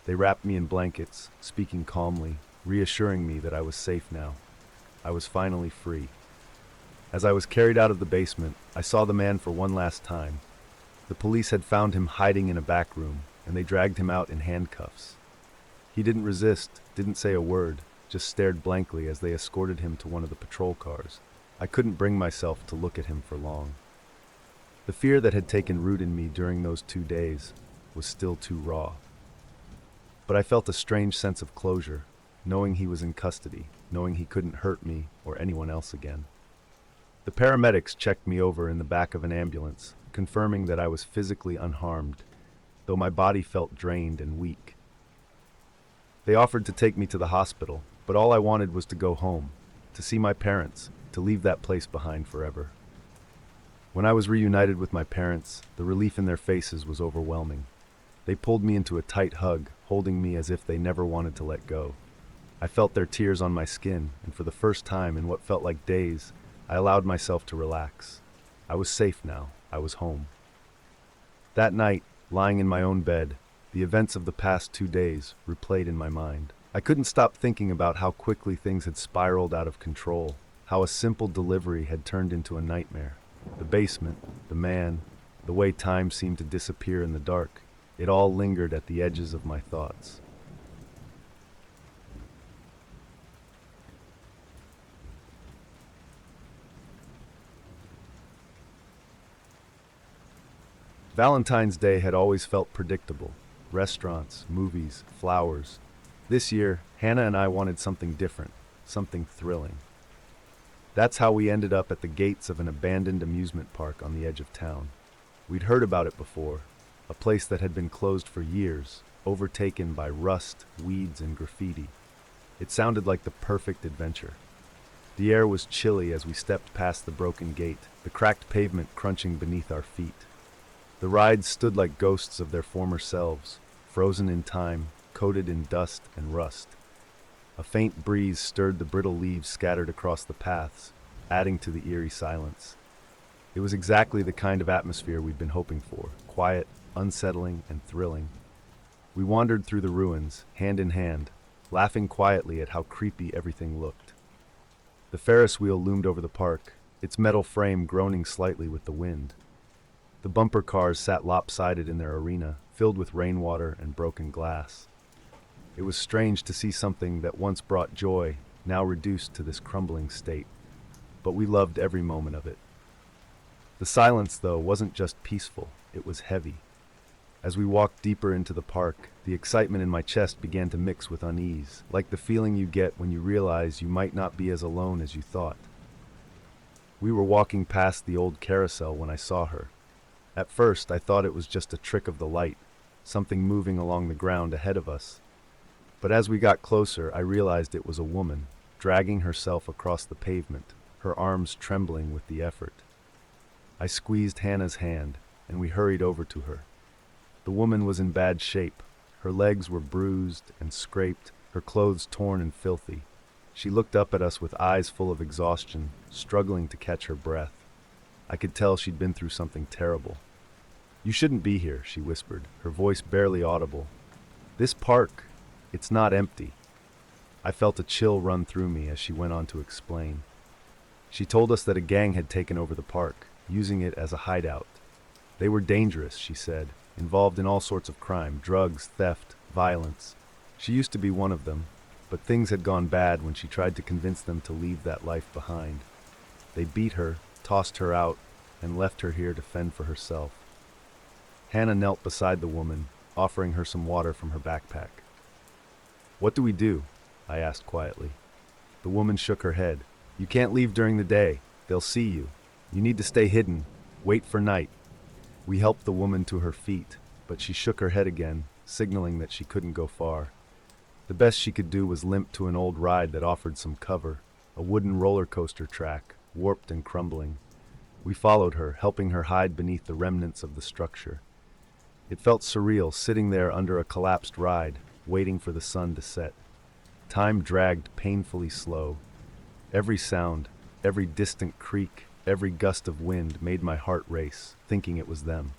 They wrapped me in blankets, speaking calmly, reassuring me that I was safe now. I was finally free. As I was carried out of the basement, I saw the man for one last time. The police had found him hiding in a back room, and they dragged him out in handcuffs. He didn't resist, didn't say a word, just stared blankly as they escorted him to one of the patrol cars. I couldn't bring myself to look at him for long. The fear that had taken root in me during those 2 days was still too raw. But I felt a strange sense of closure, knowing he was in custody, knowing he couldn't hurt me or anyone else again. The paramedics checked me over in the back of an ambulance, confirming that I was physically unharmed, though my body felt drained and weak. They offered to take me to the hospital, but all I wanted was to go home, to see my parents, to leave that place behind forever. When I was reunited with my parents, the relief in their faces was overwhelming. They pulled me into a tight hug, holding me as if they never wanted to let go. I felt their tears on my skin, and for the first time in what felt like days, I allowed myself to relax. I was safe now. I was home. That night, lying in my own bed, the events of the past 2 days replayed in my mind. I couldn't stop thinking about how quickly things had spiraled out of control, how a simple delivery had turned into a nightmare. The basement, the man, the way time seemed to disappear in the dark, it all lingered at the edges of my thoughts. Valentine's Day had always felt predictable. Restaurants, movies, flowers. This year, Hannah and I wanted something different, something thrilling. That's how we ended up at the gates of an abandoned amusement park on the edge of town. We'd heard about it before, a place that had been closed for years, overtaken by rust, weeds, and graffiti. It sounded like the perfect adventure. The air was chilly as we stepped past the broken gate, the cracked pavement crunching beneath our feet. The rides stood like ghosts of their former selves, frozen in time, coated in dust and rust. A faint breeze stirred the brittle leaves scattered across the paths, adding to the eerie silence. It was exactly the kind of atmosphere we'd been hoping for, quiet, unsettling, and thrilling. We wandered through the ruins, hand in hand, laughing quietly at how creepy everything looked. The Ferris wheel loomed over the park, its metal frame groaning slightly with the wind. The bumper cars sat lopsided in their arena, filled with rainwater and broken glass. It was strange to see something that once brought joy, now reduced to this crumbling state. But we loved every moment of it. The silence, though, wasn't just peaceful, it was heavy. As we walked deeper into the park, the excitement in my chest began to mix with unease, like the feeling you get when you realize you might not be as alone as you thought. We were walking past the old carousel when I saw her. At first, I thought it was just a trick of the light, something moving along the ground ahead of us. But as we got closer, I realized it was a woman, dragging herself across the pavement, her arms trembling with the effort. I squeezed Hannah's hand, and we hurried over to her. The woman was in bad shape. Her legs were bruised and scraped, her clothes torn and filthy. She looked up at us with eyes full of exhaustion, struggling to catch her breath. I could tell she'd been through something terrible. "You shouldn't be here," she whispered, her voice barely audible. "This park, it's not empty." I felt a chill run through me as she went on to explain. She told us that a gang had taken over the park, using it as a hideout. They were dangerous, she said, involved in all sorts of crime, drugs, theft, violence. She used to be one of them, but things had gone bad when she tried to convince them to leave that life behind. They beat her, tossed her out, and left her here to fend for herself. Hannah knelt beside the woman, offering her some water from her backpack. "What do we do?" I asked quietly. The woman shook her head. "You can't leave during the day. They'll see you. You need to stay hidden. Wait for night." We helped the woman to her feet, but she shook her head again, signaling that she couldn't go far. The best she could do was limp to an old ride that offered some cover, a wooden roller coaster track, warped and crumbling. We followed her, helping her hide beneath the remnants of the structure. It felt surreal sitting there under a collapsed ride, waiting for the sun to set. Time dragged painfully slow. Every sound, every distant creak, every gust of wind made my heart race, thinking it was them.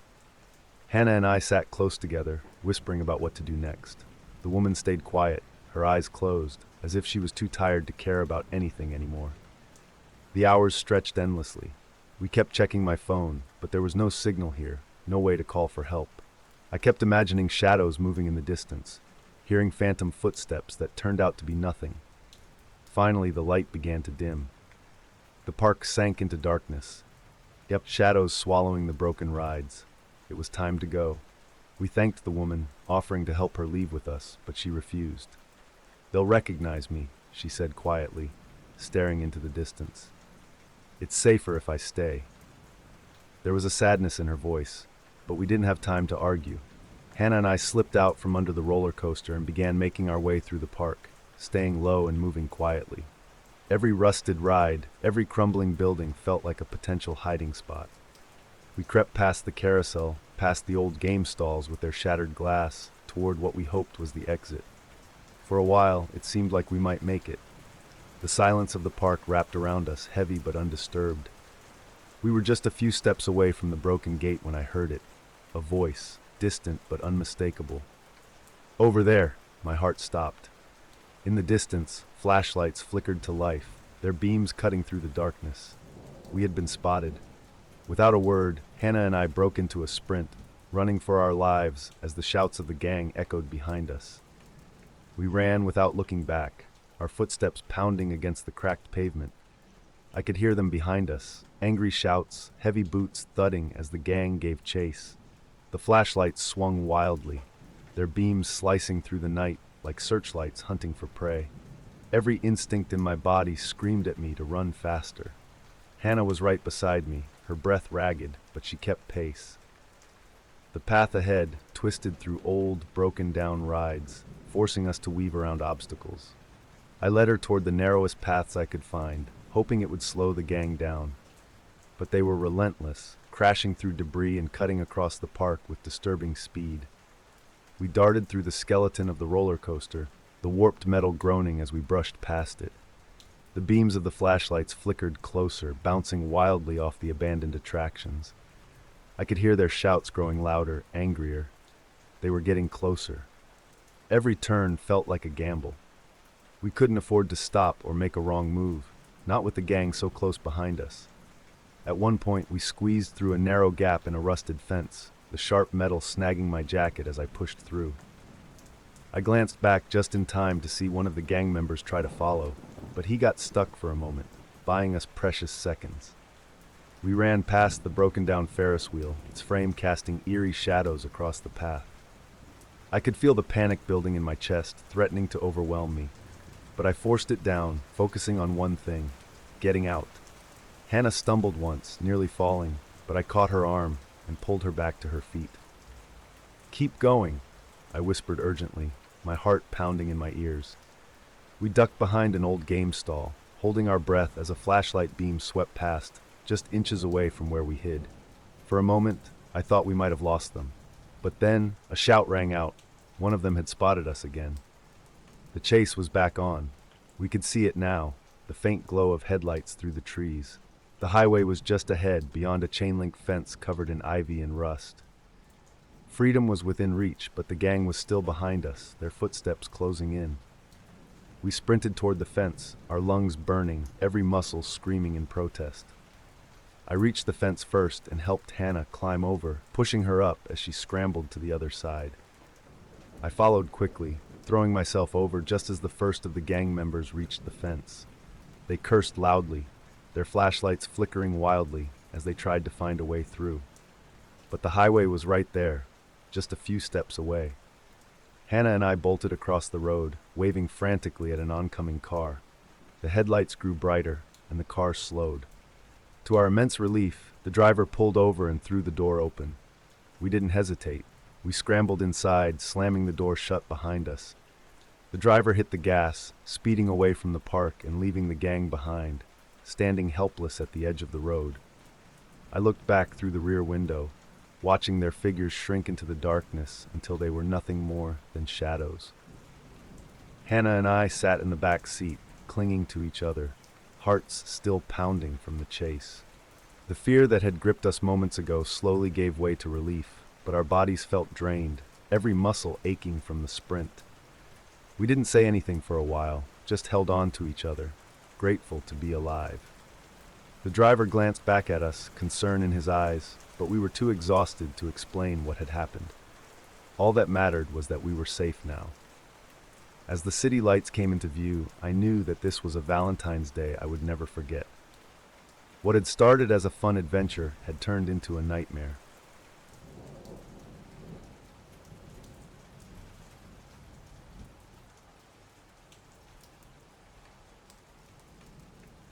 Hannah and I sat close together, whispering about what to do next. The woman stayed quiet, her eyes closed, as if she was too tired to care about anything anymore. The hours stretched endlessly. We kept checking my phone, but there was no signal here, no way to call for help. I kept imagining shadows moving in the distance, hearing phantom footsteps that turned out to be nothing. Finally, the light began to dim. The park sank into darkness. Shadows swallowing the broken rides. It was time to go. We thanked the woman, offering to help her leave with us, but she refused. "They'll recognize me," she said quietly, staring into the distance. "It's safer if I stay." There was a sadness in her voice, but we didn't have time to argue. Hannah and I slipped out from under the roller coaster and began making our way through the park, staying low and moving quietly. Every rusted ride, every crumbling building felt like a potential hiding spot. We crept past the carousel, past the old game stalls with their shattered glass, toward what we hoped was the exit. For a while, it seemed like we might make it. The silence of the park wrapped around us, heavy but undisturbed. We were just a few steps away from the broken gate when I heard it, a voice, distant but unmistakable. Over there, my heart stopped. In the distance, flashlights flickered to life, their beams cutting through the darkness. We had been spotted. Without a word, Hannah and I broke into a sprint, running for our lives as the shouts of the gang echoed behind us. We ran without looking back, our footsteps pounding against the cracked pavement. I could hear them behind us, angry shouts, heavy boots thudding as the gang gave chase. The flashlights swung wildly, their beams slicing through the night like searchlights hunting for prey. Every instinct in my body screamed at me to run faster. Hannah was right beside me, her breath ragged, but she kept pace. The path ahead twisted through old, broken-down rides, forcing us to weave around obstacles. I led her toward the narrowest paths I could find, hoping it would slow the gang down. But they were relentless, crashing through debris and cutting across the park with disturbing speed. We darted through the skeleton of the roller coaster, the warped metal groaning as we brushed past it. The beams of the flashlights flickered closer, bouncing wildly off the abandoned attractions. I could hear their shouts growing louder, angrier. They were getting closer. Every turn felt like a gamble. We couldn't afford to stop or make a wrong move, not with the gang so close behind us. At one point, we squeezed through a narrow gap in a rusted fence, the sharp metal snagging my jacket as I pushed through. I glanced back just in time to see one of the gang members try to follow, but he got stuck for a moment, buying us precious seconds. We ran past the broken-down Ferris wheel, its frame casting eerie shadows across the path. I could feel the panic building in my chest, threatening to overwhelm me, but I forced it down, focusing on one thing: getting out. Hannah stumbled once, nearly falling, but I caught her arm and pulled her back to her feet. "Keep going," I whispered urgently, my heart pounding in my ears. We ducked behind an old game stall, holding our breath as a flashlight beam swept past, just inches away from where we hid. For a moment, I thought we might have lost them. But then, a shout rang out. One of them had spotted us again. The chase was back on. We could see it now, the faint glow of headlights through the trees. The highway was just ahead, beyond a chain-link fence covered in ivy and rust. Freedom was within reach, but the gang was still behind us, their footsteps closing in. We sprinted toward the fence, our lungs burning, every muscle screaming in protest. I reached the fence first and helped Hannah climb over, pushing her up as she scrambled to the other side. I followed quickly, throwing myself over just as the first of the gang members reached the fence. They cursed loudly, their flashlights flickering wildly as they tried to find a way through. But the highway was right there, just a few steps away. Hannah and I bolted across the road, waving frantically at an oncoming car. The headlights grew brighter, and the car slowed. To our immense relief, the driver pulled over and threw the door open. We didn't hesitate. We scrambled inside, slamming the door shut behind us. The driver hit the gas, speeding away from the park and leaving the gang behind, standing helpless at the edge of the road. I looked back through the rear window, watching their figures shrink into the darkness until they were nothing more than shadows. Hannah and I sat in the back seat, clinging to each other, hearts still pounding from the chase. The fear that had gripped us moments ago slowly gave way to relief, but our bodies felt drained, every muscle aching from the sprint. We didn't say anything for a while, just held on to each other, grateful to be alive. The driver glanced back at us, concern in his eyes, but we were too exhausted to explain what had happened. All that mattered was that we were safe now. As the city lights came into view, I knew that this was a Valentine's Day I would never forget. What had started as a fun adventure had turned into a nightmare.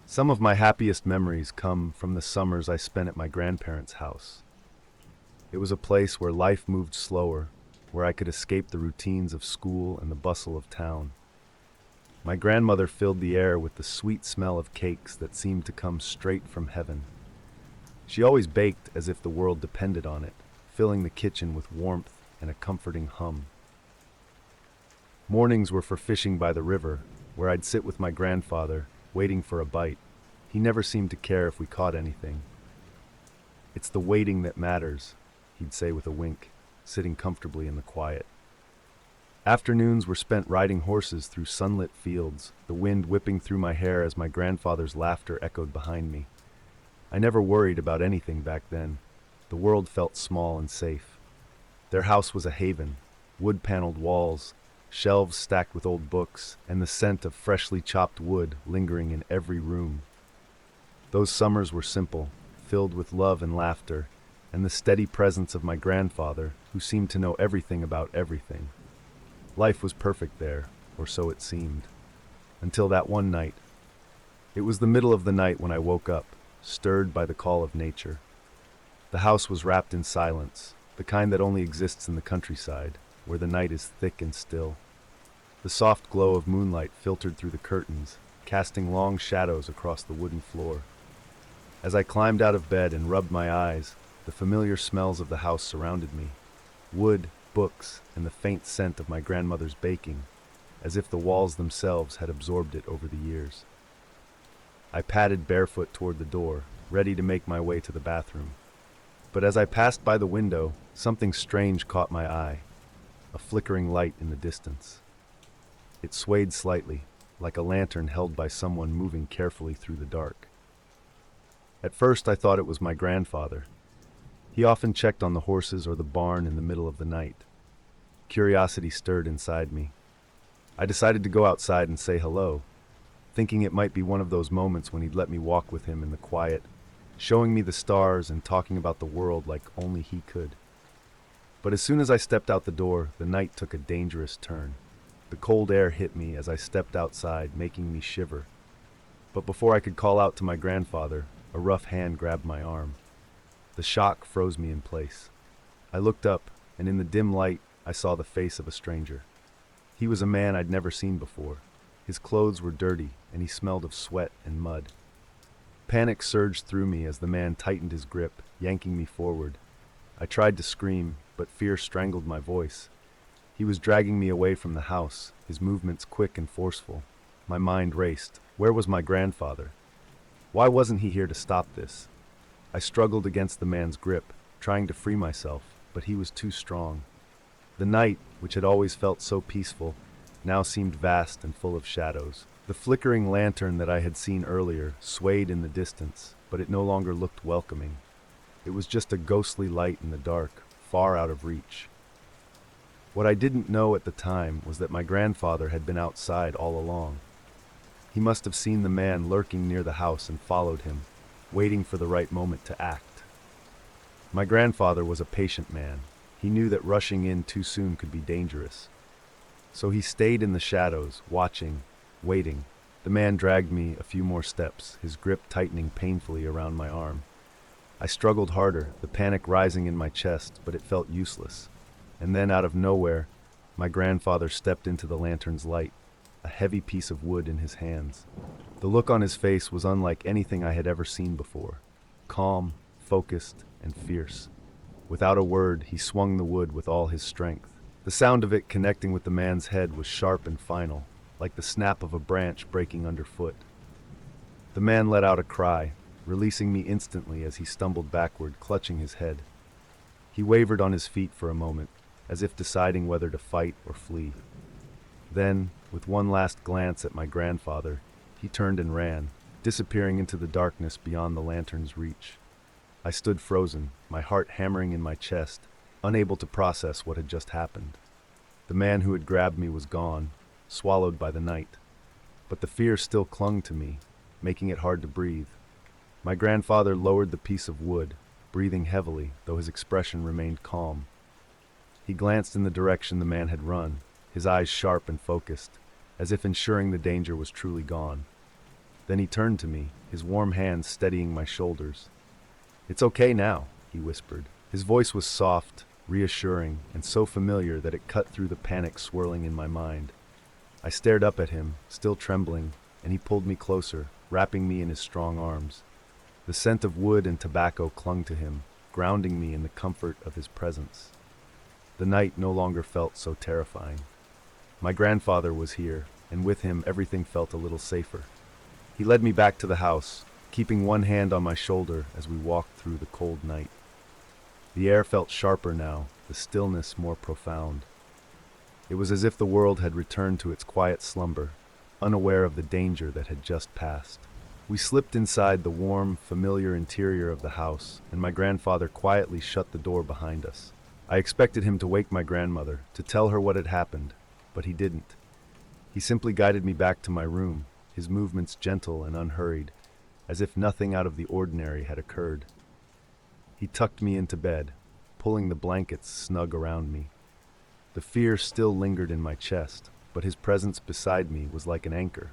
Some of my happiest memories come from the summers I spent at my grandparents' house. It was a place where life moved slower, where I could escape the routines of school and the bustle of town. My grandmother filled the air with the sweet smell of cakes that seemed to come straight from heaven. She always baked as if the world depended on it, filling the kitchen with warmth and a comforting hum. Mornings were for fishing by the river, where I'd sit with my grandfather, waiting for a bite. He never seemed to care if we caught anything. "It's the waiting that matters," he'd say with a wink, sitting comfortably in the quiet. Afternoons were spent riding horses through sunlit fields, the wind whipping through my hair as my grandfather's laughter echoed behind me. I never worried about anything back then. The world felt small and safe. Their house was a haven, wood-paneled walls, shelves stacked with old books, and the scent of freshly chopped wood lingering in every room. Those summers were simple, filled with love and laughter, and the steady presence of my grandfather, who seemed to know everything about everything. Life was perfect there, or so it seemed. Until that one night. It was the middle of the night when I woke up, stirred by the call of nature. The house was wrapped in silence, the kind that only exists in the countryside, where the night is thick and still. The soft glow of moonlight filtered through the curtains, casting long shadows across the wooden floor. As I climbed out of bed and rubbed my eyes, the familiar smells of the house surrounded me. Wood, books, and the faint scent of my grandmother's baking, as if the walls themselves had absorbed it over the years. I padded barefoot toward the door, ready to make my way to the bathroom. But as I passed by the window, something strange caught my eye, a flickering light in the distance. It swayed slightly, like a lantern held by someone moving carefully through the dark. At first I thought it was my grandfather. He often checked on the horses or the barn in the middle of the night. Curiosity stirred inside me. I decided to go outside and say hello, thinking it might be one of those moments when he'd let me walk with him in the quiet, showing me the stars and talking about the world like only he could. But as soon as I stepped out the door, the night took a dangerous turn. The cold air hit me as I stepped outside, making me shiver. But before I could call out to my grandfather, a rough hand grabbed my arm. The shock froze me in place. I looked up, and in the dim light, I saw the face of a stranger. He was a man I'd never seen before. His clothes were dirty, and he smelled of sweat and mud. Panic surged through me as the man tightened his grip, yanking me forward. I tried to scream, but fear strangled my voice. He was dragging me away from the house, his movements quick and forceful. My mind raced. Where was my grandfather? Why wasn't he here to stop this? I struggled against the man's grip, trying to free myself, but he was too strong. The night, which had always felt so peaceful, now seemed vast and full of shadows. The flickering lantern that I had seen earlier swayed in the distance, but it no longer looked welcoming. It was just a ghostly light in the dark, far out of reach. What I didn't know at the time was that my grandfather had been outside all along. He must have seen the man lurking near the house and followed him, waiting for the right moment to act. My grandfather was a patient man. He knew that rushing in too soon could be dangerous. So he stayed in the shadows, watching, waiting. The man dragged me a few more steps, his grip tightening painfully around my arm. I struggled harder, the panic rising in my chest, but it felt useless. And then, out of nowhere, my grandfather stepped into the lantern's light, a heavy piece of wood in his hands. The look on his face was unlike anything I had ever seen before. Calm, focused, and fierce. Without a word, he swung the wood with all his strength. The sound of it connecting with the man's head was sharp and final, like the snap of a branch breaking underfoot. The man let out a cry, releasing me instantly as he stumbled backward, clutching his head. He wavered on his feet for a moment, as if deciding whether to fight or flee. Then, with one last glance at my grandfather, he turned and ran, disappearing into the darkness beyond the lantern's reach. I stood frozen, my heart hammering in my chest, unable to process what had just happened. The man who had grabbed me was gone, swallowed by the night. But the fear still clung to me, making it hard to breathe. My grandfather lowered the piece of wood, breathing heavily, though his expression remained calm. He glanced in the direction the man had run, his eyes sharp and focused, as if ensuring the danger was truly gone. Then he turned to me, his warm hands steadying my shoulders. "It's okay now," he whispered. His voice was soft, reassuring, and so familiar that it cut through the panic swirling in my mind. I stared up at him, still trembling, and he pulled me closer, wrapping me in his strong arms. The scent of wood and tobacco clung to him, grounding me in the comfort of his presence. The night no longer felt so terrifying. My grandfather was here, and with him everything felt a little safer. He led me back to the house, keeping one hand on my shoulder as we walked through the cold night. The air felt sharper now, the stillness more profound. It was as if the world had returned to its quiet slumber, unaware of the danger that had just passed. We slipped inside the warm, familiar interior of the house, and my grandfather quietly shut the door behind us. I expected him to wake my grandmother, to tell her what had happened, but he didn't. He simply guided me back to my room, his movements gentle and unhurried, as if nothing out of the ordinary had occurred. He tucked me into bed, pulling the blankets snug around me. The fear still lingered in my chest, but his presence beside me was like an anchor.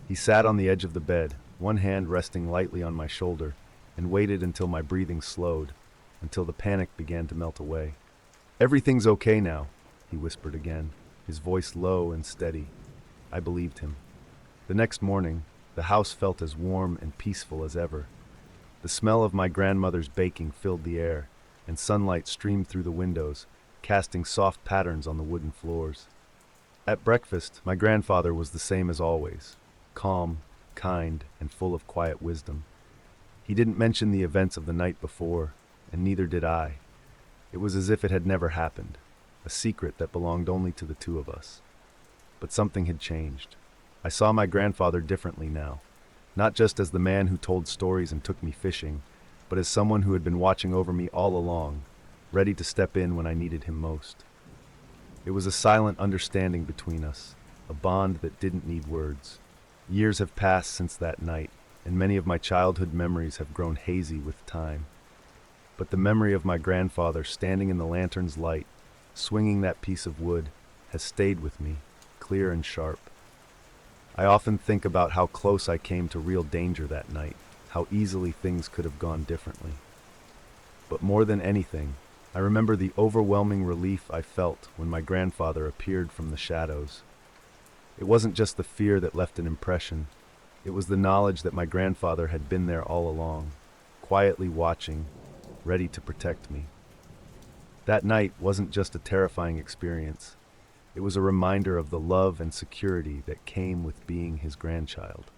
He sat on the edge of the bed, one hand resting lightly on my shoulder, and waited until my breathing slowed, until the panic began to melt away. "Everything's okay now," he whispered again, his voice low and steady. I believed him. The next morning, the house felt as warm and peaceful as ever. The smell of my grandmother's baking filled the air, and sunlight streamed through the windows, casting soft patterns on the wooden floors. At breakfast, my grandfather was the same as always, calm, kind, and full of quiet wisdom. He didn't mention the events of the night before, and neither did I. It was as if it had never happened, a secret that belonged only to the two of us. But something had changed. I saw my grandfather differently now, not just as the man who told stories and took me fishing, but as someone who had been watching over me all along, ready to step in when I needed him most. It was a silent understanding between us, a bond that didn't need words. Years have passed since that night, and many of my childhood memories have grown hazy with time. But the memory of my grandfather standing in the lantern's light, swinging that piece of wood, has stayed with me, clear and sharp. I often think about how close I came to real danger that night, how easily things could have gone differently. But more than anything, I remember the overwhelming relief I felt when my grandfather appeared from the shadows. It wasn't just the fear that left an impression, it was the knowledge that my grandfather had been there all along, quietly watching, ready to protect me. That night wasn't just a terrifying experience, it was a reminder of the love and security that came with being his grandchild.